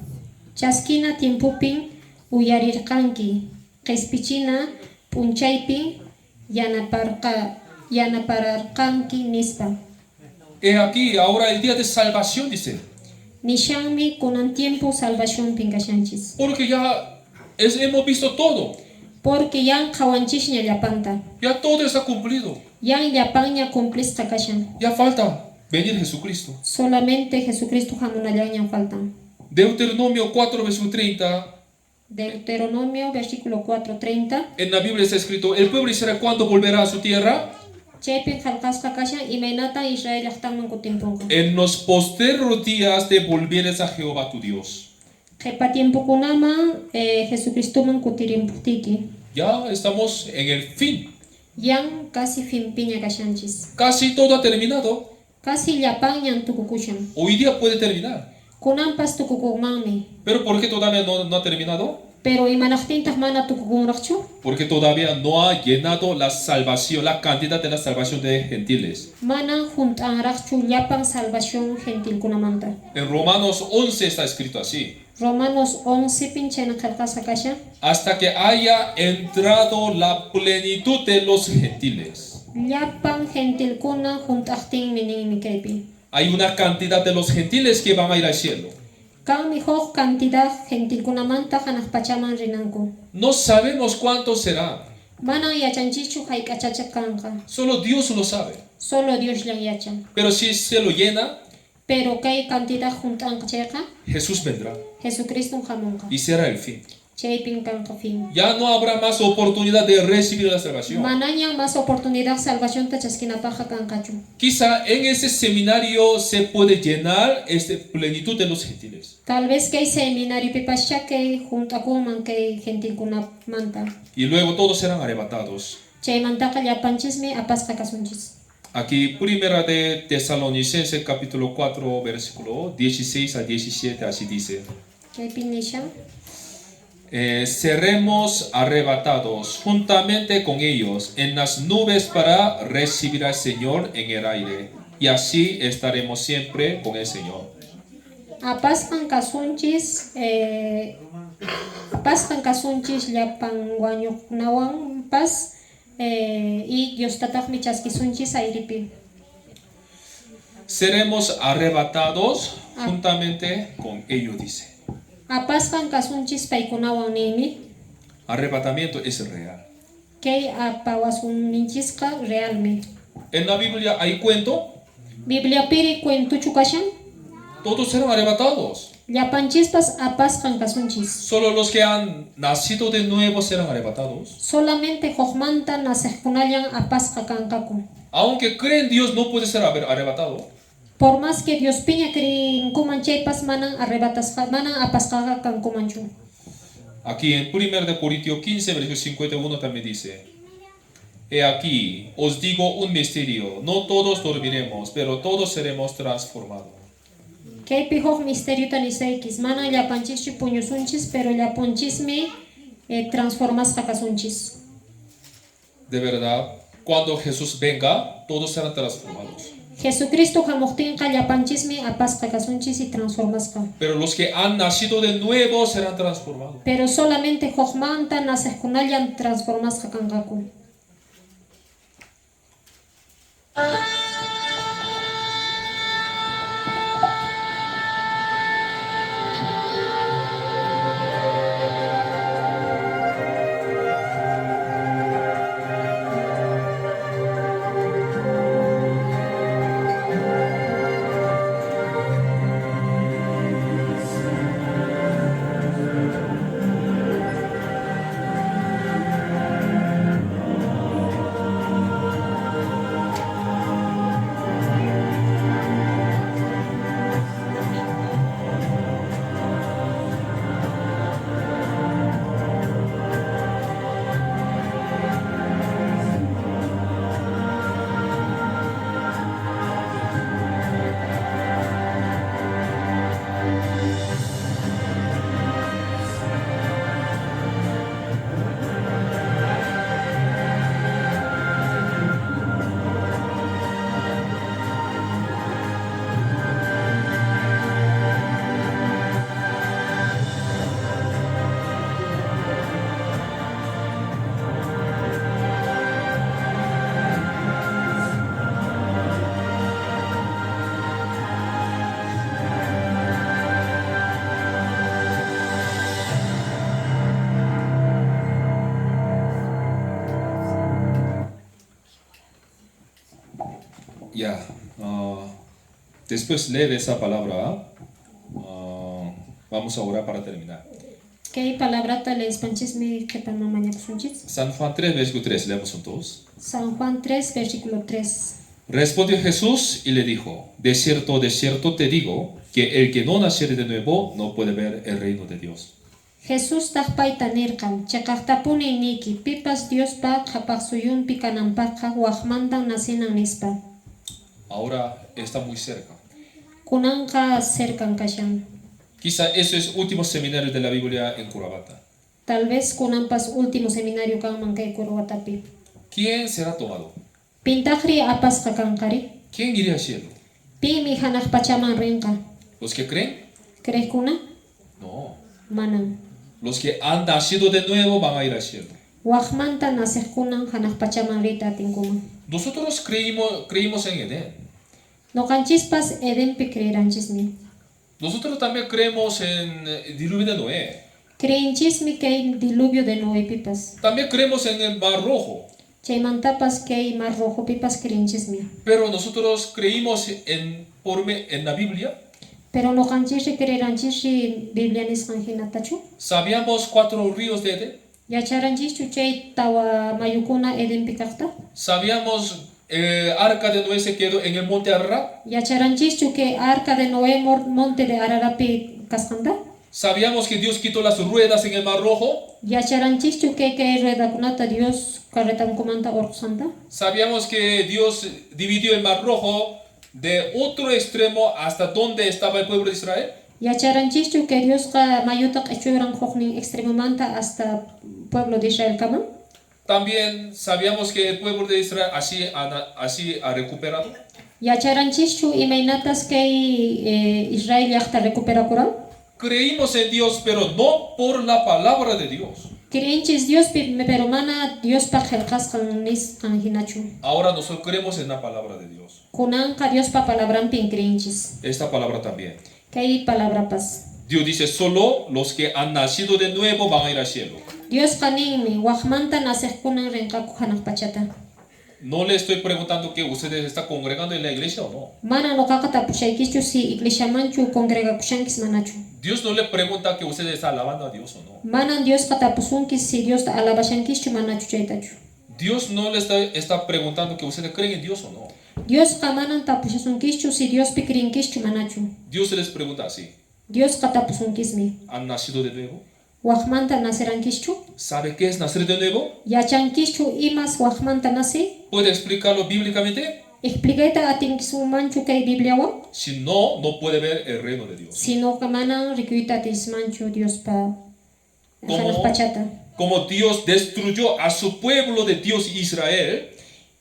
chaskina tiempupin uyarirqanki, qespichina punchaypin yanapararqanki nispa. He aquí ahora el día de salvación, dice. Nishanmi kunan tiempo salvación pinkashanchis. Porque ya hemos visto todo. Porque yan kawanchishña llapanta. Ya todo está cumplido. Yan llapaña cumplisqa kashan. Ya falta venir Jesucristo. Solamente Jesucristo jamunallaña faltan. Deuteronomio 4 versículo 30. Deuteronomio versículo 4:30. En la Biblia está escrito, el pueblo de Israel cuando volverá a su tierra. Chaypin halqasqa kashan imaynata Israel llaqtanman kutimpunqa. En los posteros días te volvieres a Jehová tu Dios. Qhipa tiempukunaman Jesucristoman kutirimpuktiki. Ya estamos en el fin. Yan casi finpiña kashanchis. Casi todo ha terminado. Casi llapanñan tukukushan. Hoy día puede terminar. Kunanpas tukukumanmi. Pero ¿por qué todavía no ha terminado? Pero imanaqtintaq mana tukukunraqchu? Porque todavía no ha llenado la salvación, la cantidad de la salvación de gentiles. Manan junt'anraqchu llapan salvación gentilkunamanta. En Romanos 11 está escrito así. Romanos 11 pinchena qalqasqa kasha. Hasta que haya entrado la plenitud de los gentiles. Llapan gentilkuna junt'aqtinmi ninmi kaypi. Hay una cantidad de los gentiles que van a ir al cielo. Kanmi huk cantidad gentilkunamanta hanaq pachaman rinanku. No sabemos cuántos serán. Manan yachanchichu hayk'achacha kanqa. Solo Dios lo sabe. Solo Dios llan yachan. Pero si se lo llena, Pero kay cantidad junt'anqa chayqa Jesús vendrá Jesucristo hamunqa. y será el fin. Chaypin kanqa fin. Ya no habrá más oportunidad de recibir la salvación. Manañan más oportunidad salvación tachasquinapaja kanqachu. Quizá en ese seminario se puede llenar esta plenitud de los gentiles. Tal vez kay seminario pipascha kay juntakuman kay gentilkunamanta. Y luego todos serán arrebatados. Chaymantaqa llapanchismi apasqa kasunchis. Aquí, primera de Tesalonicenses capítulo 4 versículo 16 a 17, así dice. Chaypin nisha. Seremos arrebatados juntamente con ellos en las nubes para recibir al Señor en el aire. Y así estaremos siempre con el Señor. Apasqan kasunchis llapan wañuqkunawan pas y Diostataqmi chaskisunchis ayripi. Seremos arrebatados juntamente con ellos, dice. Apasqan kasunchis paykunawan nimi. Arrebatamiento es real. Kay apawasuninchisqa realmi. En la Biblia hay cuento, Biblia piri cuentuchu kashan. todos serán arrebatados. Llapanchispas apasqan kasunchis. Solo los que han nacido de nuevo serán arrebatados. Solamente hukmanta nasiqkunallan apasqa kankaku. Aunque creen Dios, no puede ser arrebatado. Por más que Dios piña krinkuman chaypas manan arrebatasqa manan apasqaqa kankumanchu. Aquí en 1 de Corintios 15, versículo 51 también dice: He aquí, os digo un misterio, no todos dormiremos, pero todos seremos transformados. Kaypi huk misterio tanisaykis manan llapanchischu puñusunchis pero llapunchismi transformasqa kasunchis. De verdad, cuando Jesús venga, todos serán transformados. Jesucristo hamuqtinqa llapanchismi apasqa kasunchis y transformasqa. Pero los que han nacido de nuevo serán transformados. Pero solamente hukmanta nasiqkunallan transformasqa kankaku. Ya, después leer esa palabra, vamos a orar para terminar. Kay palabrata le espanchismi que para mañana sunchis. San Juan 3, versículo 3, leemos juntos. San Juan 3, versículo 3. Respondió Jesús y le dijo, de cierto te digo, que el que no naciere de nuevo no puede ver el reino de Dios. Jesús tajpaita nirkan, chakaqtapuni niki, pipas Dios pa kapaqsuyun pikanampaka, wajmantan nasinan nispa. Ahora está muy cerca. Kunanka cercan kashan. Quizá eso es último seminario de la Biblia en Curabata. Tal vez kunampas último seminario kan mankay kurwatapi. ¿Quién será tomado? Pintakri apas kakankari. ¿Quién irá al cielo? Pi mi hanak pachaman rinka. ¿Los que creen? ¿Crees kuna? No. Manan. Los que han nacido de nuevo van a ir al cielo. Wajmanta naseh kunan hanak pachaman rita tinkuma. Nosotros creímos en Edén. No kanchispas edempi creeranchismi. Nosotros también creemos en el diluvio de Noé. Creenchismi kay diluvio de Noé pipas. También creemos en el mar rojo. Chaymantapas kay mar rojo pipas creenchismi. Pero nosotros creímos en la Biblia. Pero no kanchishi creeranchisri biblianis kanhinatachu. Sabíamos 4 ríos de Edén. Yacharanchichu chay tawa mayukuna edempi kakta. Sabíamos arca de Noé se quedó en el monte Ararat. Yacharanchichu que arca de Noé monte de Ararapi kaskanda. Sabíamos que Dios quitó las ruedas en el mar rojo. Yacharanchichu que rueda kunata Dios carretan comanda orksanta. Sabíamos que Dios dividió el mar rojo de otro extremo hasta donde estaba el pueblo de Israel. Yacharanchichu que Dios ka mayutak echuran hokni extremomanta hasta pueblo de Israel kaman. También sabíamos que el pueblo de Israel así ha recuperado. Yacharanchichu imainatas que Israel yakta recupera kuran. Creímos en Dios, pero no por la palabra de Dios. Creenchis Dios pero mana Dios pa helkas kan nis kan hinachu. Ahora nosotros creemos en la palabra de Dios. Kunan ka Dios pa palabran pin creenchis. Esta palabra también. Kay palabra pas. Dios dice, solo los que han nacido de nuevo van a ir al cielo. Dios kaninmi wajmanta naseh kunan renkaku hanak pachata. No le estoy preguntando que ustedes están congregando en la iglesia o no. Mana no kakata pushaykichu si iglesia manchu congrega kushankis manachu. Dios no le pregunta que ustedes están alabando a Dios o no. Mana Dios kata pusunkis si Dios alabashankischu manachu chaytachu. Dios no le está preguntando que ustedes creen en Dios o no. Dios kamanan tapushasunkischu si Dios pikrinkischu manachu. Dios les pregunta así. Dios kata pusunkismi. ¿Han nacido de nuevo? Wajmanta naserankischu. ¿Sabe qué es nacer de nuevo? Yachankischu imas wajmanta nasi. ¿Puede explicarlo bíblicamente? Explicaita atinkismu manchu kay Bibliawa. Si no, no puede ver el reino de Dios. Si no kamanan rikuita tismanchu Dios pa hanak pachata. Como Dios destruyó a su pueblo de Dios Israel,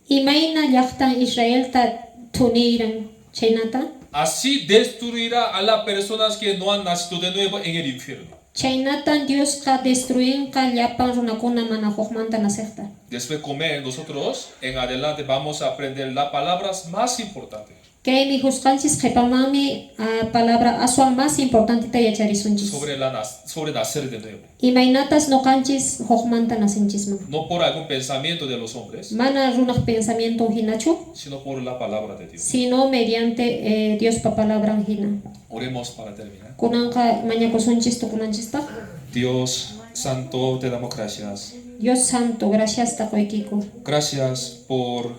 Imaina llaqtan Israel ta tuniran chaynata. así destruirá a las personas que no han nacido de nuevo en el infierno. Chaynatan Dios ka destruyen ka llapan runakuna mana hukmanta nasehta. Después de comer, nosotros en adelante vamos a aprender las palabras más importantes Kay mi huskanchis qhipamami palabra aswan más importante ta yacharisunchis. sobre nacer de nuevo. Imaynatas noqanchis hukmanta nasinchisman. No por algún pensamiento de los hombres, Mana runaq pensamiento hinachu, sino por la palabra de Dios. sino mediante Dios pa palabra hina. Oremos para terminar. Kunanqa mañakusunchis tukunanchista. Dios Santo, te damos gracias. Dios santo, gracias ta qoykiku. Gracias por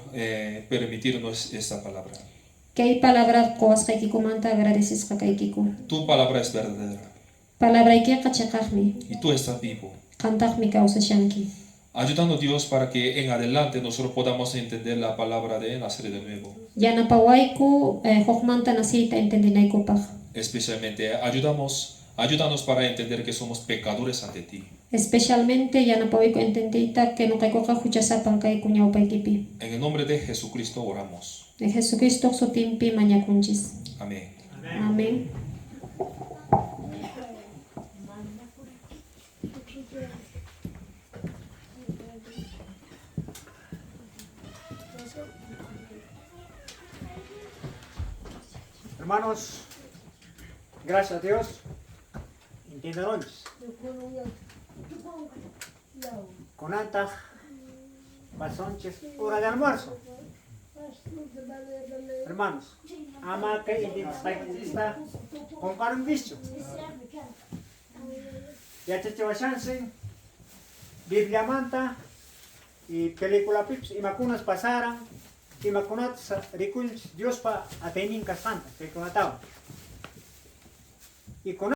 permitirnos esta palabra. Kay palabra qowasqaykiku manta agradeces qakaykiku. Tu palabra es verdadera Palabra ikiqa chaqaqmi, y tú estás vivo. qantaqmi kawsashanki. Ayudando Dios para que en adelante nosotros podamos entender la palabra de nacer de nuevo. Yanapawayku hukmanta nasita entendinaykupaq. Especialmente ayúdanos para entender que somos pecadores ante ti. Especialmente yanapawayku entendiyta que nuqaykuqa huchasapan kayku ñawpaykipi. En el nombre de Jesucristo oramos. En Jesucristo sutinpi mañakunchis. Amén. Amén. Hermanos, gracias a Dios, entiendaronches. Con anta, pasonches, hora de almuerzo. Hermanos, ama que identista con un vicio. Ya te lleva chance, Biblia manta y película pips y macunas pasaran y macunas recull Dios pa atenin casanta, que conatao. Y con